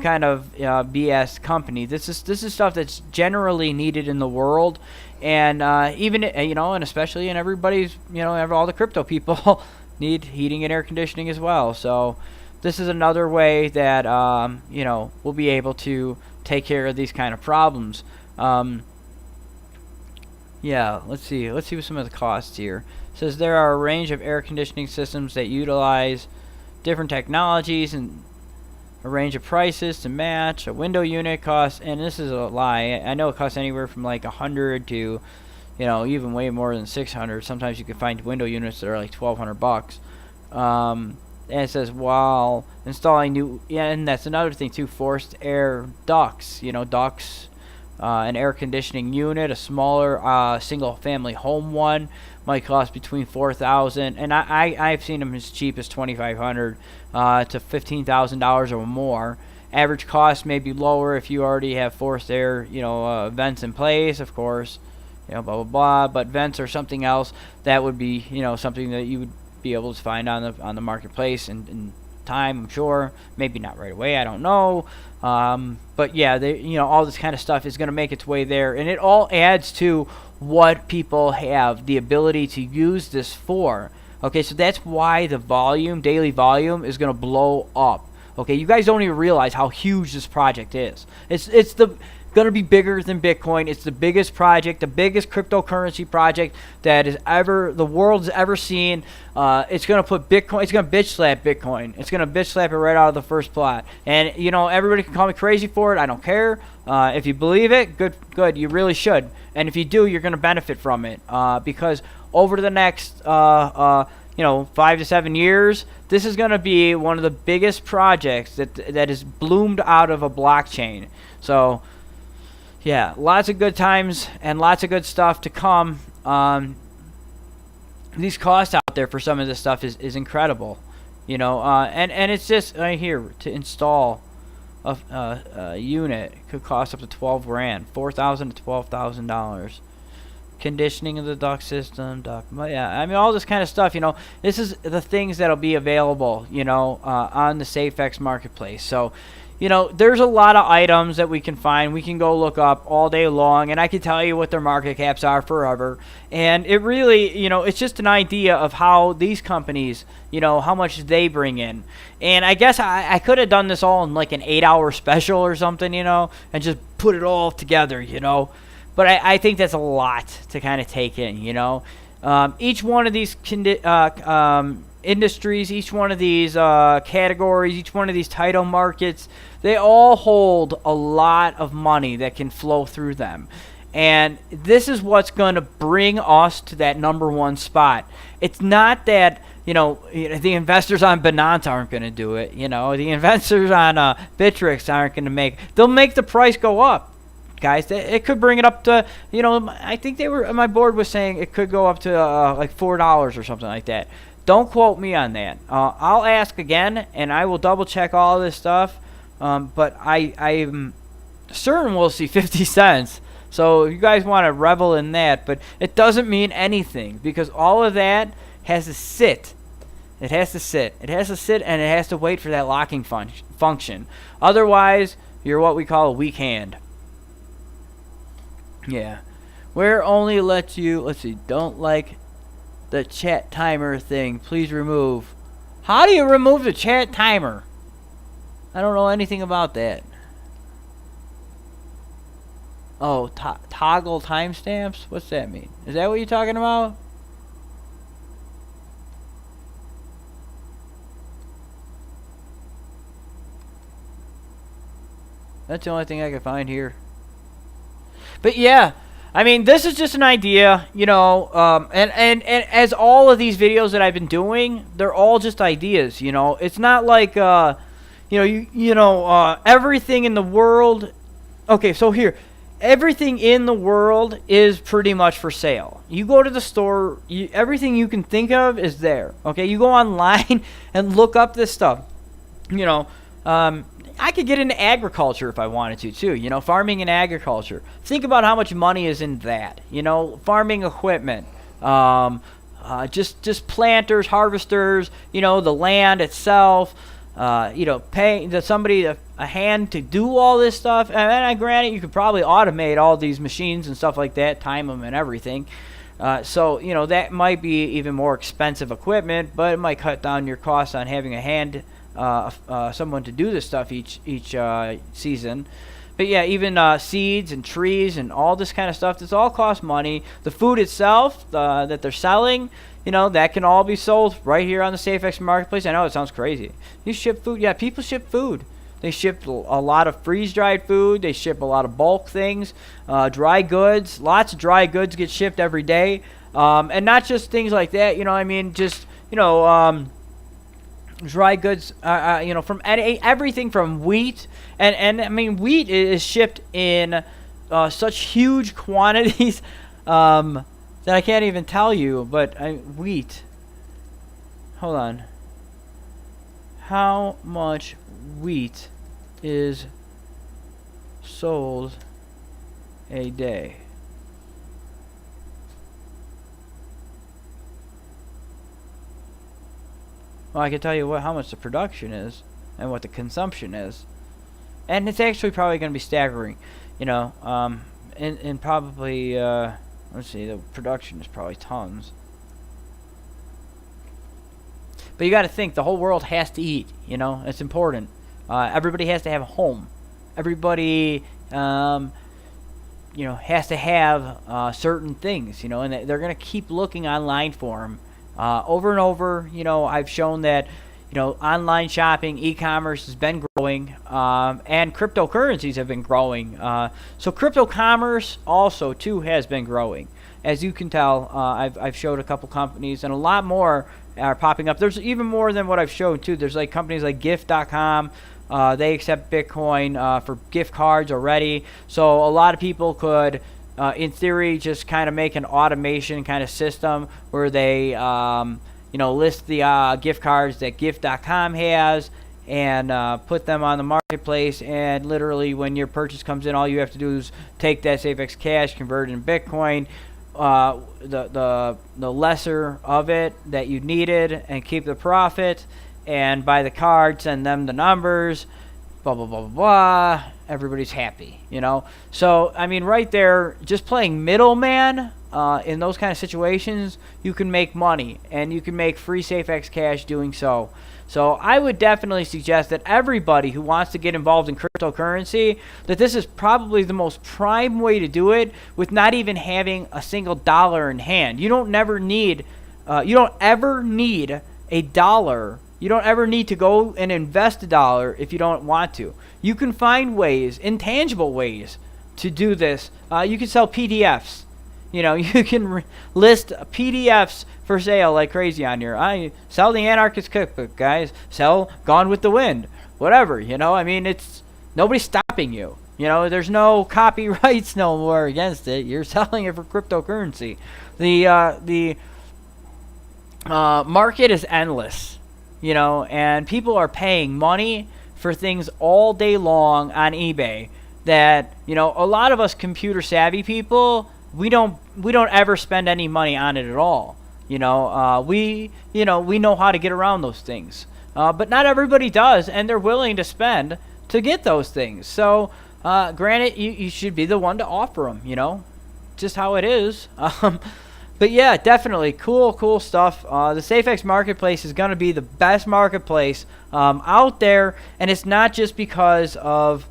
kind of BS company. This is stuff that's generally needed in the world, and even and especially in everybody's all the crypto people need heating and air conditioning as well. So this is another way that we'll be able to take care of these kind of problems. Let's see what some of the costs here. It says there are a range of air conditioning systems that utilize different technologies and a range of prices to match. A window unit costs, and this is a lie, I know it costs anywhere from like 100 to even way more than 600. Sometimes you can find window units that are like $1,200. And it says while installing new, and that's another thing too, forced air ducts. Ducts, an air conditioning unit, a smaller single family home one might cost between $4,000 and I've seen them as cheap as $2,500 to $15,000 or more. Average cost may be lower if you already have forced air vents in place, of course, blah blah blah. But vents are something else that would be something that you would be able to find on the marketplace in time, I'm sure. Maybe not right away, I don't know. But yeah, all this kind of stuff is going to make its way there, and it all adds to what people have the ability to use this for. Okay, so that's why the daily volume is going to blow up. Okay, you guys don't even realize how huge this project is. It's going to be bigger than Bitcoin. It's the biggest project, the biggest cryptocurrency project that the world's ever seen. It's going to put Bitcoin, it's going to bitch slap Bitcoin. It's going to bitch slap it right out of the first plot. And everybody can call me crazy for it. I don't care. If you believe it, good. You really should. And if you do, you're going to benefit from it. Because over the next 5 to 7 years, this is going to be one of the biggest projects that is bloomed out of a blockchain. So yeah, lots of good times and lots of good stuff to come. These costs out there for some of this stuff is incredible, and it's just here to install a unit could cost up to $12,000, $4,000 to $12,000. Conditioning of the duct system, all this kind of stuff. This is the things that'll be available, on the Safex marketplace. So, there's a lot of items that we can find. We can go look up all day long, and I can tell you what their market caps are forever. And it really, it's just an idea of how these companies, how much they bring in. And I guess I could have done this all in like an 8-hour special or something, and just put it all together, But I think that's a lot to kind of take in, Each one of these industries, each one of these categories, each one of these title markets, they all hold a lot of money that can flow through them. And this is what's going to bring us to that number one spot. It's not that, the investors on Binance aren't going to do it. The investors on Bittrex aren't going to they'll make the price go up. Guys, it could bring it up to, I think my board was saying it could go up to like $4 or something like that. Don't quote me on that. I'll ask again, and I will double check all this stuff. But I'm certain we'll see 50 cents. So if you guys want to revel in that, but it doesn't mean anything because all of that has to sit. It has to sit. It has to sit, and it has to wait for that locking function. Otherwise, you're what we call a weak hand. Yeah. Where only lets you, let's see, don't like the chat timer thing. Please remove. How do you remove the chat timer? I don't know anything about that. Oh, toggle timestamps? What's that mean? Is that what you're talking about? That's the only thing I can find here. But yeah, I mean, this is just an idea, you know, and as all of these videos that I've been doing, they're all just ideas, you know. It's not like, everything in the world. Okay, so here, everything in the world is pretty much for sale. You go to the store, everything you can think of is there. Okay, you go online and look up this stuff. You know, I could get into agriculture if I wanted to too. You know, farming and agriculture. Think about how much money is in that. You know, farming equipment, just planters, harvesters. You know, the land itself. You know, paying somebody a hand to do all this stuff. And granted, you could probably automate all these machines and stuff like that, time them and everything. So, you know, that might be even more expensive equipment, but it might cut down your costs on having a hand, someone to do this stuff each season. But yeah, even seeds and trees and all this kind of stuff, this all costs money. The food itself that they're selling, you know, that can all be sold right here on the Safex marketplace. I know it sounds crazy. You ship food. Yeah, people ship food. They ship a lot of freeze-dried food. They ship a lot of bulk things, dry goods. Lots of dry goods get shipped every day. And not just things like that, you know, I mean, just, you know, dry goods, you know, from everything from wheat. And I mean, wheat is shipped in such huge quantities that I can't even tell you. But wheat. Hold on. How much wheat is sold a day? Well, I can tell you how much the production is and what the consumption is. And it's actually probably going to be staggering, you know, and probably, let's see, the production is probably tons. But you got to think, the whole world has to eat, you know, it's important. Everybody has to have a home. Everybody, you know, has to have certain things, you know, and they're going to keep looking online for them. Over and over, you know, I've shown that, you know, online shopping, e-commerce has been growing, and cryptocurrencies have been growing. So crypto commerce also, too, has been growing. As you can tell, I've showed a couple companies, and a lot more are popping up. There's even more than what I've shown, too. There's like companies like gift.com. They accept Bitcoin for gift cards already. So a lot of people could, in theory, just kind of make an automation kind of system where they, you know, list the gift cards that gift.com has and put them on the marketplace. And literally, when your purchase comes in, all you have to do is take that Safex cash, convert it in Bitcoin, the lesser of it that you needed, and keep the profit, and buy the card, send them the numbers, blah blah blah blah blah. Everybody's happy, you know. So I mean, right there, just playing middleman in those kind of situations, you can make money, and you can make free Safex cash doing so. So I would definitely suggest that everybody who wants to get involved in cryptocurrency, that this is probably the most prime way to do it with not even having a single dollar in hand. You don't ever need a dollar. You don't ever need to go and invest a dollar if you don't want to. You can find ways, intangible ways, to do this. You can sell PDFs. You know, you can list PDFs for sale like crazy on here. I sell the Anarchist Cookbook, guys. Sell Gone with the Wind. Whatever, you know. I mean, it's nobody's stopping you. You know, there's no copyrights no more against it. You're selling it for cryptocurrency. The market is endless, you know, and people are paying money for things all day long on eBay that, you know, a lot of us computer savvy people, we don't ever spend any money on it at all. You know, we know how to get around those things. But not everybody does, and they're willing to spend to get those things. So, granted, you should be the one to offer them, you know, just how it is. But yeah, definitely cool stuff. The Safex marketplace is going to be the best marketplace out there, and it's not just because of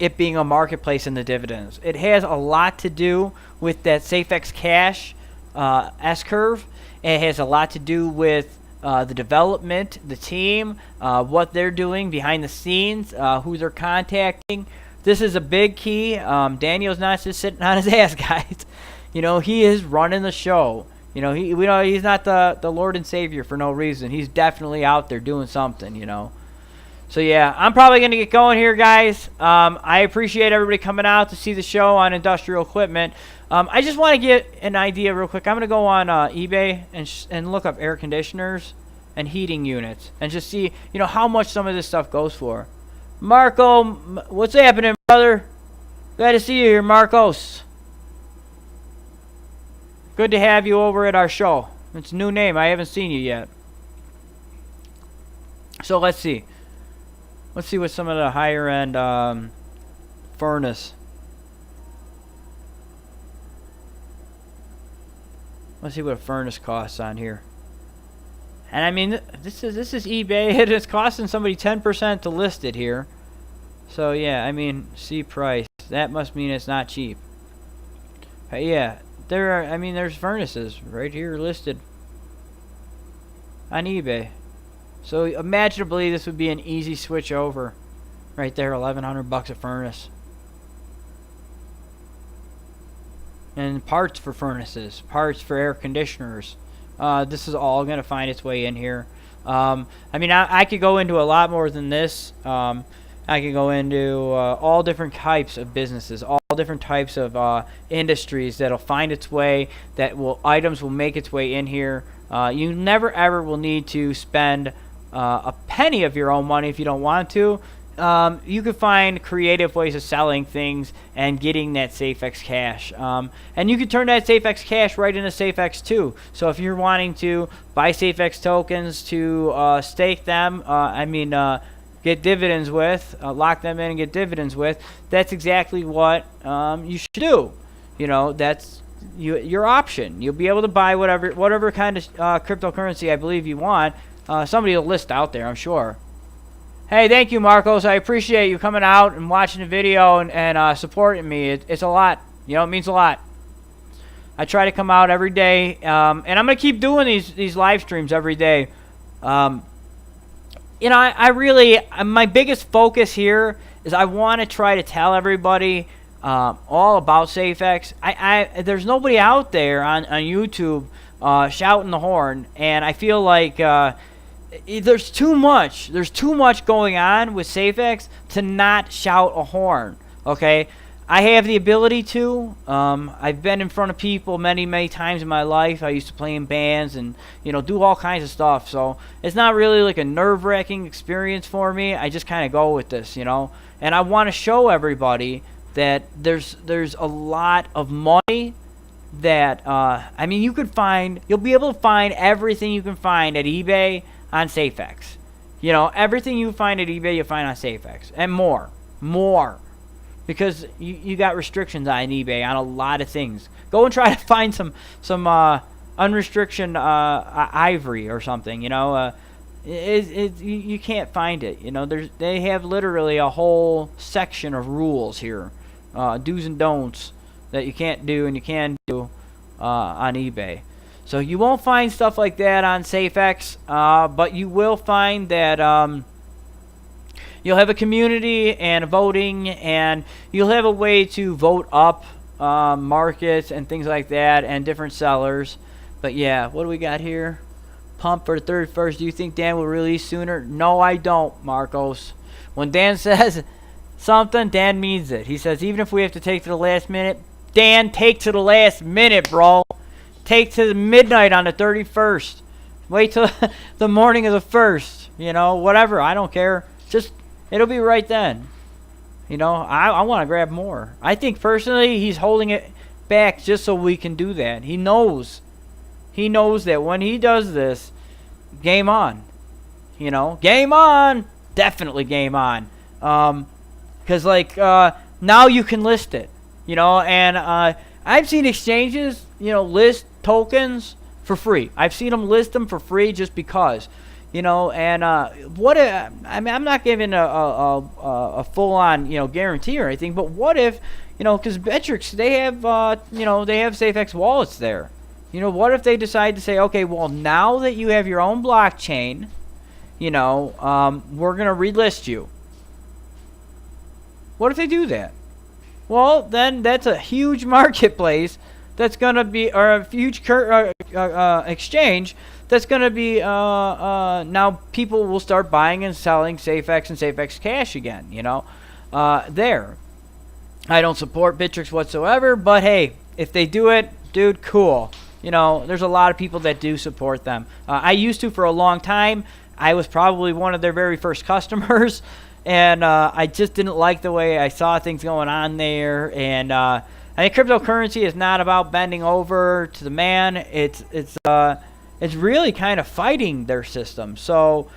it being a marketplace in the dividends. It has a lot to do with that Safex Cash S-curve. It has a lot to do with the development, the team, what they're doing behind the scenes, who they're contacting. This is a big key. Daniel's not just sitting on his ass, guys. You know, he is running the show. You know, he's not the Lord and Savior for no reason. He's definitely out there doing something, you know. So, yeah, I'm probably going to get going here, guys. I appreciate everybody coming out to see the show on industrial equipment. I just want to get an idea real quick. I'm going to go on eBay and look up air conditioners and heating units and just see, you know, how much some of this stuff goes for. Marco, what's happening, brother? Glad to see you here, Marcos. Good to have you over at our show. It's a new name. I haven't seen you yet. So let's see. Let's see what some of the higher end furnace. Let's see what a furnace costs on here. And I mean, this is eBay. It is costing somebody 10% to list it here. So yeah, I mean, see price. That must mean it's not cheap. But yeah, there's furnaces right here listed on eBay. So imaginably this would be an easy switch over. Right there, $1,100 a furnace. And parts for furnaces, parts for air conditioners. This is all going to find its way in here. I mean, I could go into a lot more than this. I could go into all different types of businesses, all different types of industries that'll find its way, items will make its way in here. You never ever will need to spend a penny of your own money if you don't want to. You could find creative ways of selling things and getting that Safex cash. And you could turn that Safex cash right into Safex too. So if you're wanting to buy Safex tokens to stake them, get dividends with, lock them in and get dividends with, that's exactly what you should do. You know, that's your option. You'll be able to buy whatever kind of cryptocurrency I believe you want. Somebody will list out there, I'm sure. Hey, thank you, Marcos. I appreciate you coming out and watching the video and supporting me. It's a lot. You know, it means a lot. I try to come out every day, and I'm going to keep doing these live streams every day. You know, I really, my biggest focus here is I want to try to tell everybody all about Safex. There's nobody out there on YouTube shouting the horn, and I feel like there's too much going on with Safex to not shout a horn. Okay, I have the ability to. I've been in front of people many times in my life. I used to play in bands and, you know, do all kinds of stuff. So it's not really like a nerve-wracking experience for me. I just kind of go with this, you know. And I want to show everybody that there's a lot of money that I mean, you'll be able to find everything you can find at eBay on Safex. You know, everything you find at eBay you find on Safex, and more, because you got restrictions on eBay on a lot of things. Go and try to find some unrestricted ivory or something. You know, you can't find it. You know, they have literally a whole section of rules here, do's and don'ts that you can't do and you can do on eBay. So you won't find stuff like that on Safex, but you will find that you'll have a community and voting, and you'll have a way to vote up markets and things like that and different sellers. But yeah, what do we got here? Pump for the 31st. Do you think Dan will release sooner? No, I don't, Marcos. When Dan says something, Dan means it. He says, even if we have to take to the last minute, Dan, take to the last minute, bro. Take to midnight on the 31st. Wait till the morning of the 1st. You know, whatever. I don't care. Just, it'll be right then. You know, I want to grab more. I think personally he's holding it back just so we can do that. He knows. He knows that when he does this, game on. You know, game on. Definitely game on. Because, like, now you can list it. You know, and I've seen exchanges, list tokens for free. I've seen them list them for free just because, and I'm not giving a full-on, guarantee or anything, but what if, because Bittrex, they have Safex wallets there. What if they decide to say, okay, well, now that you have your own blockchain, we're going to relist you. What if they do that? Well, then that's a huge marketplace that's going to be, or a huge exchange that's going to be, now people will start buying and selling Safex and Safex Cash again, there. I don't support Bittrex whatsoever, but hey, if they do it, dude, cool. There's a lot of people that do support them. I used to for a long time. I was probably one of their very first customers, and I just didn't like the way I saw things going on there. And I think cryptocurrency is not about bending over to the man. It's really kind of fighting their system. So,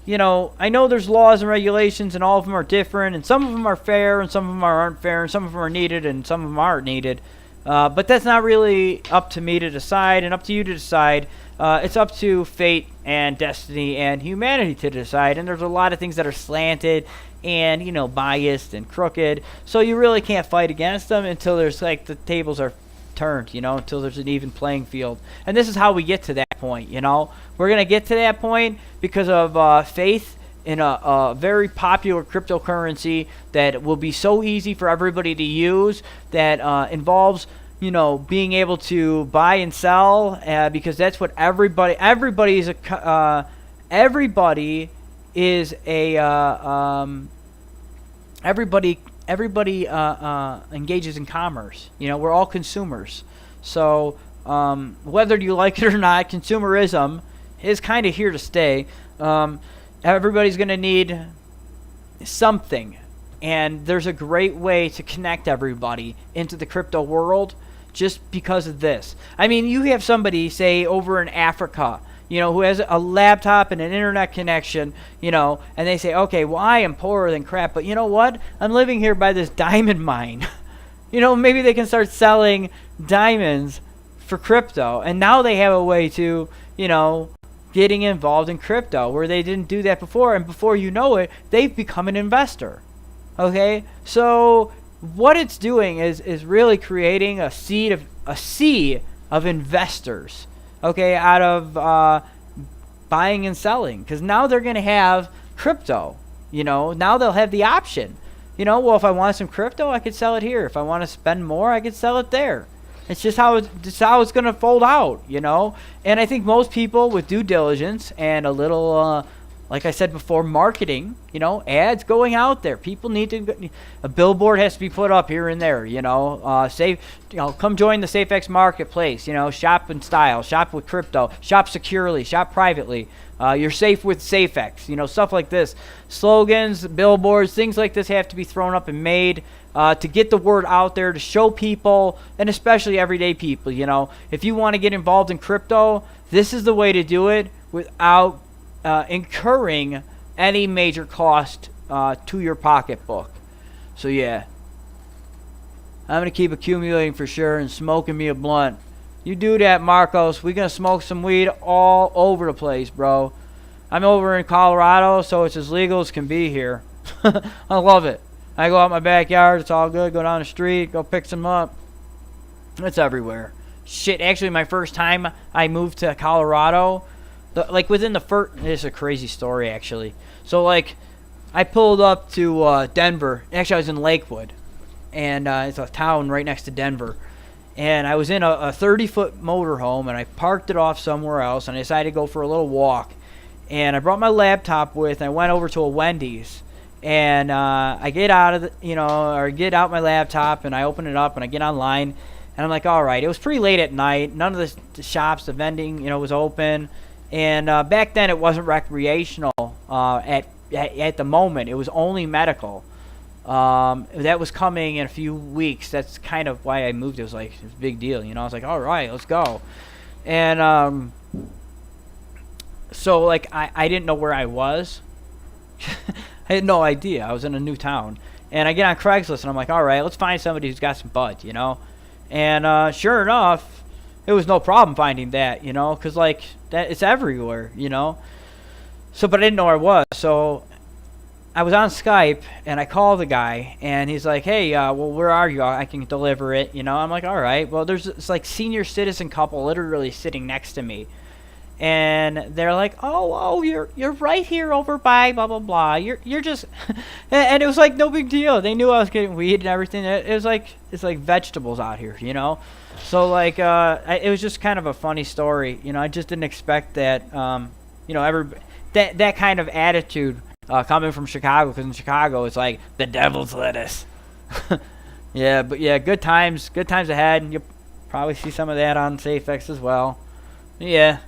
I know there's laws and regulations, and all of them are different, and some of them are fair, and some of them aren't fair, and some of them are needed, and some of them aren't needed. But that's not really up to me to decide, and up to you to decide. It's up to fate and destiny and humanity to decide. And there's a lot of things that are slanted and, biased and crooked. So you really can't fight against them until there's the tables are turned, until there's an even playing field. And this is how we get to that point, We're going to get to that point because of faith in a very popular cryptocurrency that will be so easy for everybody to use, that involves, being able to buy and sell, because that's what everybody engages in commerce. We're all consumers. So whether you like it or not, consumerism is kind of here to stay. Everybody's going to need something, and there's a great way to connect everybody into the crypto world just because of this. I mean, you have somebody, say, over in Africa, who has a laptop and an internet connection, and they say, okay, well, I am poorer than crap, but you know what? I'm living here by this diamond mine. Maybe they can start selling diamonds for crypto, and now they have a way to, getting involved in crypto where they didn't do that before, and before you know it, they've become an investor. Okay, so what it's doing is really creating a sea of investors. Okay, out of buying and selling, because now they're going to have crypto. Now they'll have the option. Well, if I want some crypto, I could sell it here. If I want to spend more, I could sell it there. It's just how it's going to fold out, And I think most people with due diligence and a little, like I said before, marketing, ads going out there. People need to, a billboard has to be put up here and there, come join the Safex marketplace, shop in style, shop with crypto, shop securely, shop privately. You're safe with Safex, stuff like this. Slogans, billboards, things like this have to be thrown up and made to get the word out there, to show people, and especially everyday people, If you want to get involved in crypto, this is the way to do it without incurring any major cost to your pocketbook. So, yeah. I'm going to keep accumulating for sure and smoking me a blunt. You do that, Marcos. We're going to smoke some weed all over the place, bro. I'm over in Colorado, so it's as legal as can be here. I love it. I go out my backyard. It's all good. Go down the street. Go pick some up. It's everywhere. Shit, actually, my first time I moved to Colorado, within the first... This is a crazy story, actually. So, I pulled up to Denver. Actually, I was in Lakewood. And it's a town right next to Denver. And I was in a 30-foot motorhome, and I parked it off somewhere else, and I decided to go for a little walk. And I brought my laptop with, and I went over to a Wendy's. And I get out get out my laptop, and I open it up, and I get online. And I'm like, all right. It was pretty late at night. None of the shops, the vending, was open. And back then, it wasn't recreational at the moment. It was only medical. That was coming in a few weeks. That's kind of why I moved. It was a big deal, I was like, all right, let's go. And so I didn't know where I was. I had no idea. I was in a new town. And I get on Craigslist, and I'm like, all right, let's find somebody who's got some bud, And sure enough, it was no problem finding that, you know, because like that it's everywhere, you know. So, but I didn't know where it was. So I was on Skype and I called the guy and he's like, "Hey, well, where are you? I can deliver it." You know, I'm like, "All right." Well, there's this like senior citizen couple literally sitting next to me, and they're like, "Oh, you're right here over by blah blah blah. You're just," and it was like no big deal. They knew I was getting weed and everything. It was like it's like vegetables out here, you know. So like it was just kind of a funny story, you know. I just didn't expect that, you know, that kind of attitude. Coming from Chicago, because in Chicago it's like the devil's lettuce. Yeah, but yeah, good times ahead. You'll probably see some of that on Safex as well. Yeah,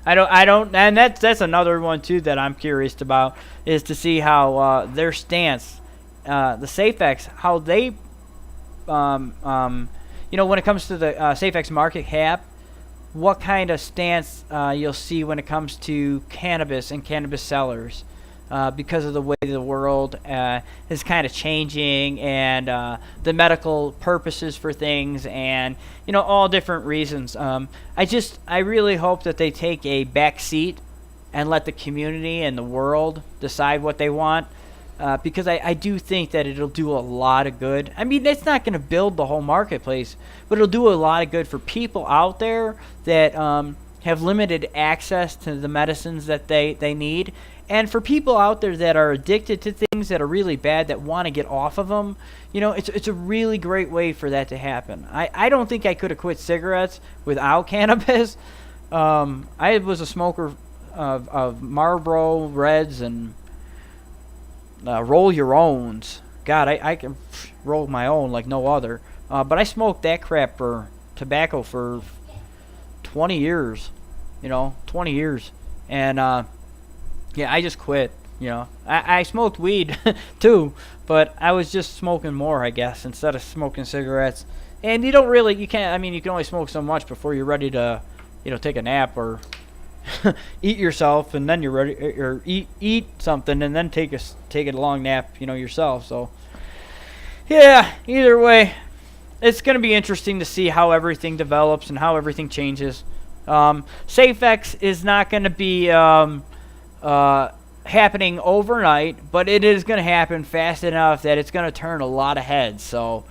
I don't, and that's another one too that I'm curious about is to see how their stance, the Safex, how they, you know, when it comes to the Safex market cap, what kind of stance you'll see when it comes to cannabis and cannabis sellers. Because of the way the world is kind of changing and the medical purposes for things and, you know, all different reasons. I really hope that they take a back seat and let the community and the world decide what they want, because I do think that it'll do a lot of good. I mean, it's not going to build the whole marketplace, but it'll do a lot of good for people out there that have limited access to the medicines that they need. And for people out there that are addicted to things that are really bad, that want to get off of them, you know, it's a really great way for that to happen. I don't think I could have quit cigarettes without cannabis. I was a smoker of Marlboro Reds and roll your owns. God, I can roll my own like no other. But I smoked that crap for tobacco for 20 years, you know, 20 years. And, yeah, I just quit, you know. I smoked weed, too, but I was just smoking more, I guess, instead of smoking cigarettes. And you can only smoke so much before you're ready to, you know, take a nap or eat yourself, and then you're ready, or eat something, and then take a long nap, you know, yourself. So, yeah, either way, it's going to be interesting to see how everything develops and how everything changes. Safex is not going to be happening overnight, but it is going to happen fast enough that it's going to turn a lot of heads. So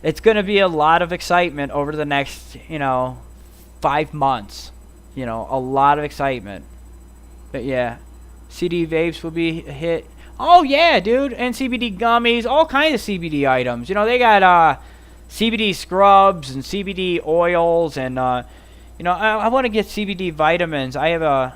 it's going to be a lot of excitement over the next, you know, 5 months. You know, a lot of excitement. But yeah, CD vapes will be a hit. Oh yeah, dude, and CBD gummies, all kinds of CBD items. You know, they got CBD scrubs and CBD oils, and you know, I want to get CBD vitamins. I have an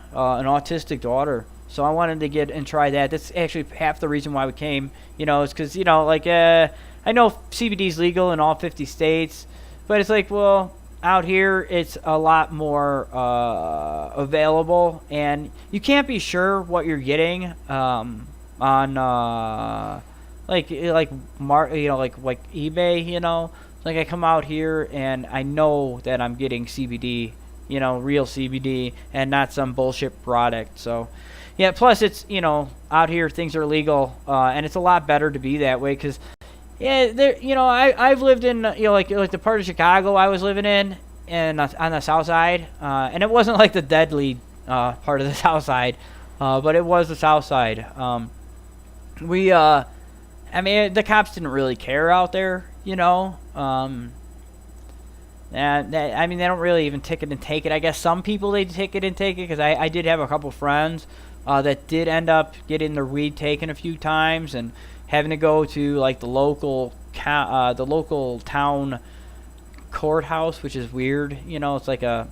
autistic daughter, so I wanted to get and try that. That's actually half the reason why we came. You know, is because, you know, like I know CBD is legal in all 50 states, but it's like, well, out here it's a lot more available, and you can't be sure what you're getting on like eBay. You know. Like, I come out here and I know that I'm getting CBD, you know, real CBD, and not some bullshit product. So, yeah, plus it's, you know, out here things are legal, and it's a lot better to be that way, because, yeah, there, you know, I've lived in, you know, like the part of Chicago I was living in on the south side, and it wasn't like the deadly part of the south side, but it was the south side. I mean, the cops didn't really care out there, you know. I mean, they don't really even ticket and take it. I guess some people, they ticket and take it, because I did have a couple friends that did end up getting their weed taken a few times and having to go to like the local town courthouse, which is weird. You know, it's like a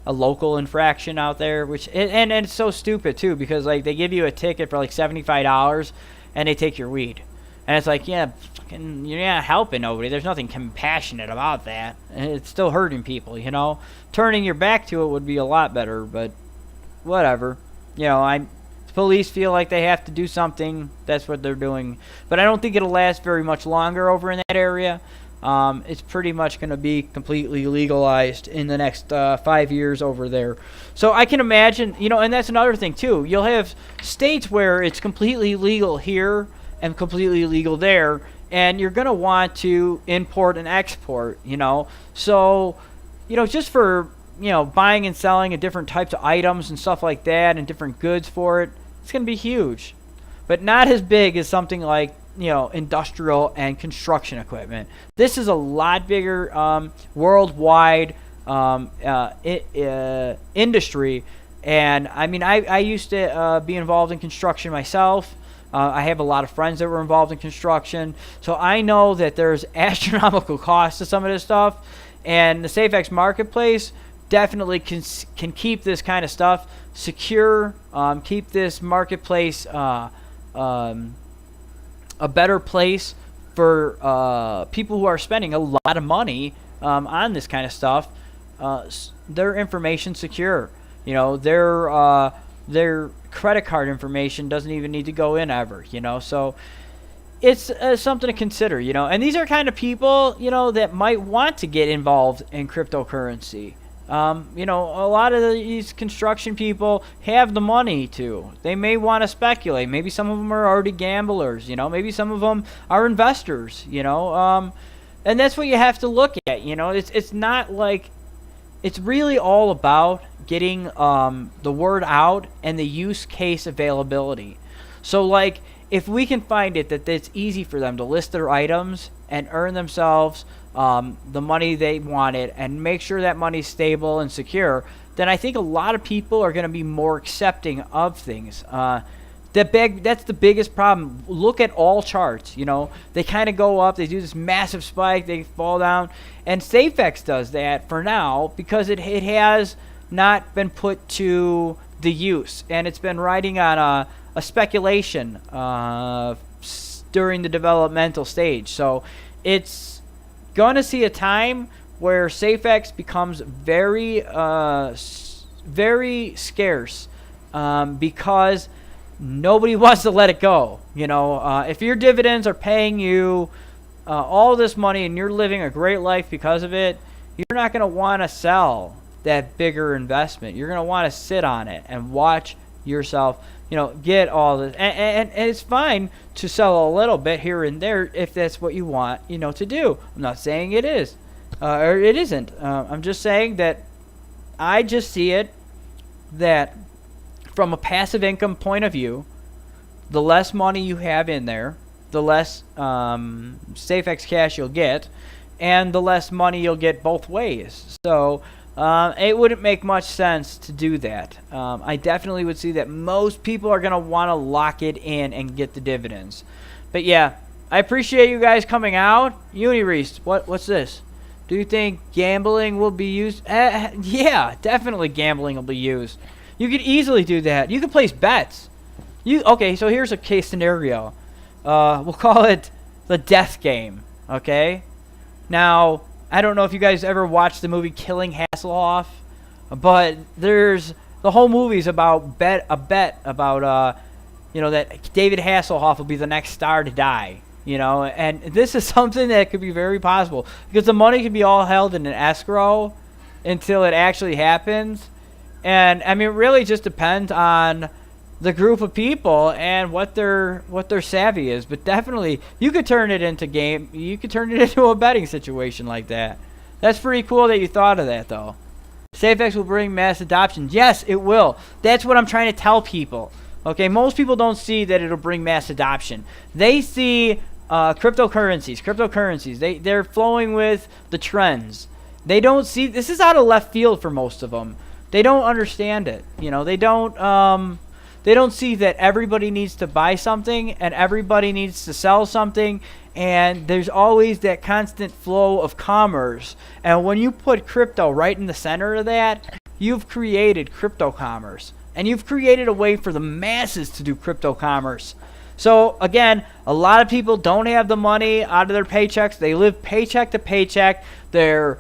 local infraction out there, which and it's so stupid too, because like they give you a ticket for like $75 and they take your weed. And it's like, yeah, fucking, you're not helping nobody. There's nothing compassionate about that. And it's still hurting people, you know. Turning your back to it would be a lot better, but whatever. You know, police feel like they have to do something. That's what they're doing. But I don't think it'll last very much longer over in that area. It's pretty much going to be completely legalized in the next 5 years over there. So I can imagine, you know, and that's another thing too. You'll have states where it's completely legal here and completely legal there, and you're going to want to import and export, So, just for, buying and selling of different types of items and stuff like that and different goods for it, it's going to be huge. But not as big as something like, industrial and construction equipment. This is a lot bigger worldwide industry. And I mean, I used to be involved in construction myself. I have a lot of friends that were involved in construction. So I know that there's astronomical costs to some of this stuff. And the Safex marketplace definitely can keep this kind of stuff secure, keep this marketplace a better place for people who are spending a lot of money on this kind of stuff. Their information secure. Their credit card information doesn't even need to go in ever. So it's something to consider. And these are kind of people that might want to get involved in cryptocurrency. A lot of these construction people have the money to. They may want to speculate. Maybe some of them are already gamblers. Maybe some of them are investors. And that's what you have to look at. It's not like, it's really all about getting the word out and the use case availability. So like, if we can find it that it's easy for them to list their items and earn themselves the money they wanted and make sure that money's stable and secure, then I think a lot of people are going to be more accepting of things. That's the biggest problem. Look at all charts. They kind of go up, they do this massive spike, they fall down, and Safex does that for now because it has not been put to the use, and it's been riding on a speculation during the developmental stage. So it's going to see a time where Safex becomes very, very scarce because nobody wants to let it go. If your dividends are paying you all this money and you're living a great life because of it, you're not going to want to sell that bigger investment. You're going to want to sit on it and watch yourself get all this. And it's fine to sell a little bit here and there if that's what you want, to do. I'm not saying it is, or it isn't. I'm just saying that I just see it that from a passive income point of view, the less money you have in there, the less Safex cash you'll get, and the less money you'll get both ways. So it wouldn't make much sense to do that. I definitely would see that most people are going to want to lock it in and get the dividends. But yeah, I appreciate you guys coming out. Unireese, what's this? Do you think gambling will be used? Yeah, definitely gambling will be used. You could easily do that. You could place bets. Okay, so here's a case scenario. We'll call it the death game, okay? Now, I don't know if you guys ever watched the movie Killing Hasselhoff, but the whole movie's about a bet about that David Hasselhoff will be the next star to die, and this is something that could be very possible because the money could be all held in an escrow until it actually happens. And I mean, it really just depends on the group of people and what their savvy is. But definitely, you could turn it into a betting situation like that. That's pretty cool that you thought of that, though. Safex will bring mass adoption. Yes, it will. That's what I'm trying to tell people. Okay, most people don't see that it'll bring mass adoption. They see cryptocurrencies. They're flowing with the trends. They don't see, this is out of left field for most of them. They don't understand it. They don't see that everybody needs to buy something and everybody needs to sell something, and there's always that constant flow of commerce. And when you put crypto right in the center of that, you've created crypto commerce, and you've created a way for the masses to do crypto commerce. So again, a lot of people don't have the money out of their paychecks. They live paycheck to paycheck. They're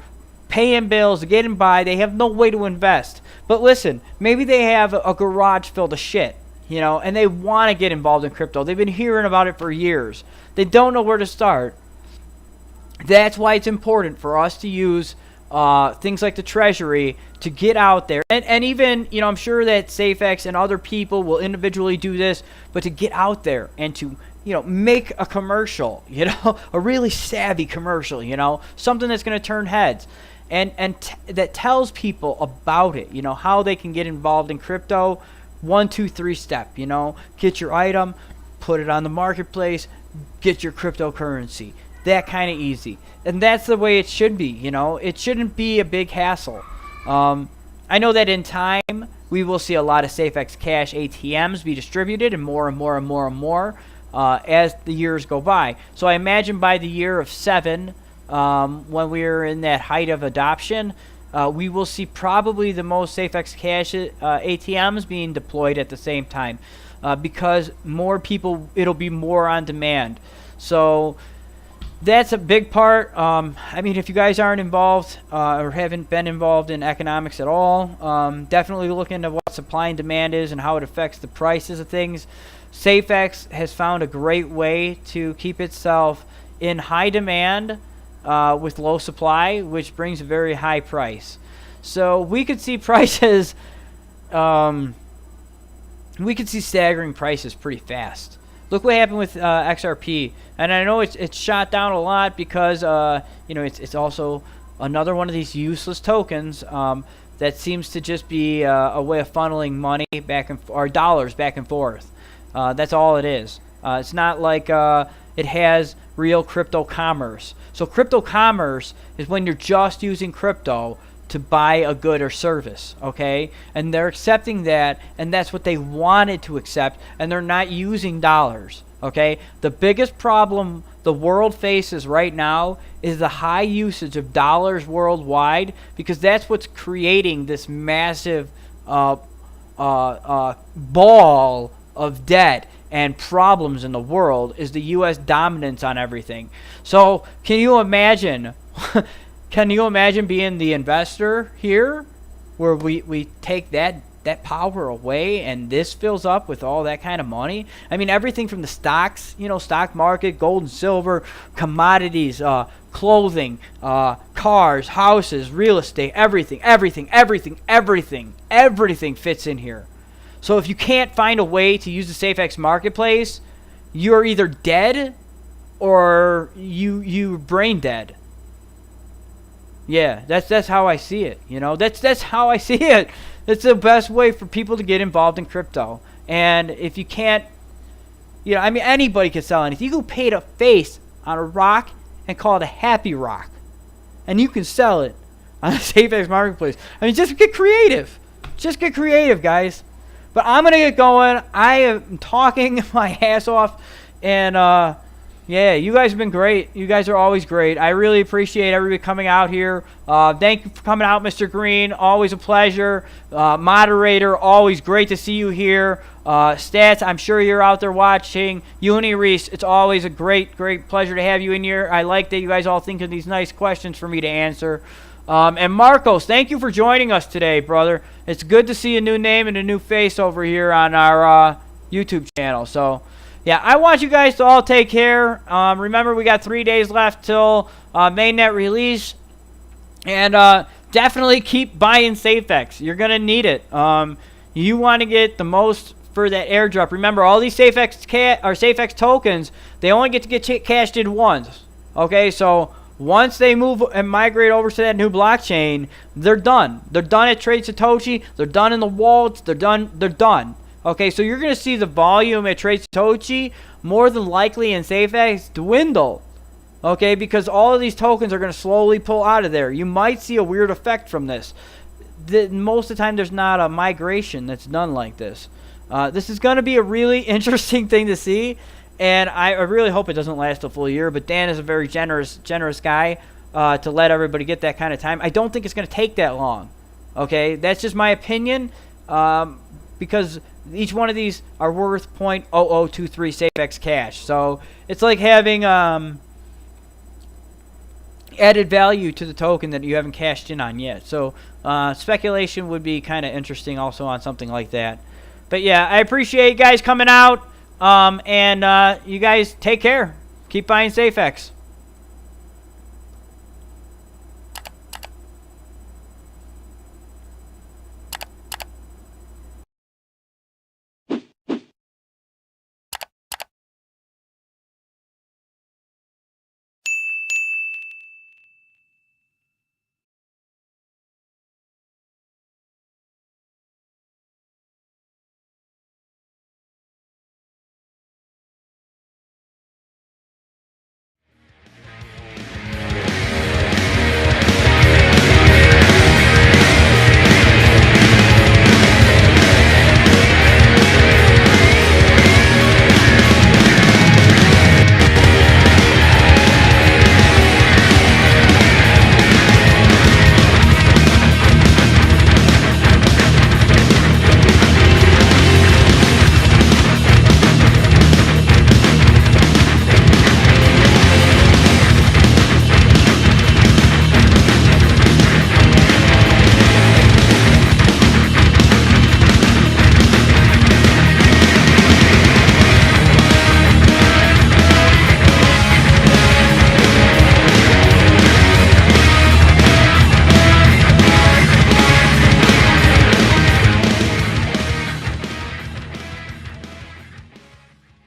paying bills, getting by. They have no way to invest. But listen, maybe they have a garage filled of shit, and they want to get involved in crypto. They've been hearing about it for years. They don't know where to start. That's why it's important for us to use things like the Treasury to get out there. And even, I'm sure that Safex and other people will individually do this, but to get out there and to make a commercial, a really savvy commercial, something that's going to turn heads, and that tells people about it, how they can get involved in crypto. 1, 2, 3 step, get your item, put it on the marketplace, get your cryptocurrency. That kind of easy. And that's the way it should be, It shouldn't be a big hassle. I know that in time, we will see a lot of Safex Cash ATMs be distributed, and more and more and more and more as the years go by. So I imagine by the year of 7, when we're in that height of adoption, we will see probably the most Safex Cash ATMs being deployed at the same time, because more people, it'll be more on demand. So that's a big part. If you guys aren't involved or haven't been involved in economics at all, definitely look into what supply and demand is and how it affects the prices of things. Safex has found a great way to keep itself in high demand with low supply, which brings a very high price. So we could see prices, we could see staggering prices pretty fast. Look what happened with XRP, and I know it's shot down a lot because it's also another one of these useless tokens that seems to just be a way of funneling money or dollars back and forth. That's all it is. It's not like it has real crypto commerce. So crypto commerce is when you're just using crypto to buy a good or service, okay? And they're accepting that, and that's what they wanted to accept, and they're not using dollars, okay? The biggest problem the world faces right now is the high usage of dollars worldwide, because that's what's creating this massive ball of debt and problems in the world, is the U.S. dominance on everything. So can you imagine can you imagine being the investor here, where we take that power away and this fills up with all that kind of money? Everything from the stocks, stock market, gold and silver, commodities, clothing, cars, houses, real estate, everything fits in here. So if you can't find a way to use the Safex marketplace, you're either dead or you brain dead. Yeah, that's how I see it. That's how I see it. It's the best way for people to get involved in crypto. And if you can't, anybody can sell anything. You can paint a face on a rock and call it a happy rock, and you can sell it on the Safex marketplace. Just get creative. Just get creative, guys. But I'm gonna get going. I am talking my ass off, and yeah, you guys have been great. You guys are always great. I really appreciate everybody coming out here. Thank you for coming out, Mr. Green. Always a pleasure. Moderator, always great to see you here. Stats, I'm sure you're out there watching. Uni Reese, it's always a great pleasure to have you in here. I like that you guys all think of these nice questions for me to answer. And Marcos, thank you for joining us today, brother. It's good to see a new name and a new face over here on our YouTube channel. So, yeah, I want you guys to all take care. Remember, we got 3 days left till mainnet release. And definitely keep buying Safex. You're going to need it. You want to get the most for that airdrop. Remember, all these Safex tokens, they only get to get cashed in once. Okay, so once they move and migrate over to that new blockchain, they're done. They're done at Trade Satoshi. They're done in the wallets. They're done. Okay, so you're going to see the volume at Trade Satoshi more than likely in Safex dwindle. Okay, because all of these tokens are going to slowly pull out of there. You might see a weird effect from this. Most of the time, there's not a migration that's done like this. This is going to be a really interesting thing to see, and I really hope it doesn't last a full year. But Dan is a very generous guy to let everybody get that kind of time. I don't think it's going to take that long. Okay, that's just my opinion, because each one of these are worth 0.0023 Safex cash. So it's like having added value to the token that you haven't cashed in on yet. So speculation would be kind of interesting also on something like that. But yeah, I appreciate you guys coming out, and you guys take care. Keep buying Safex.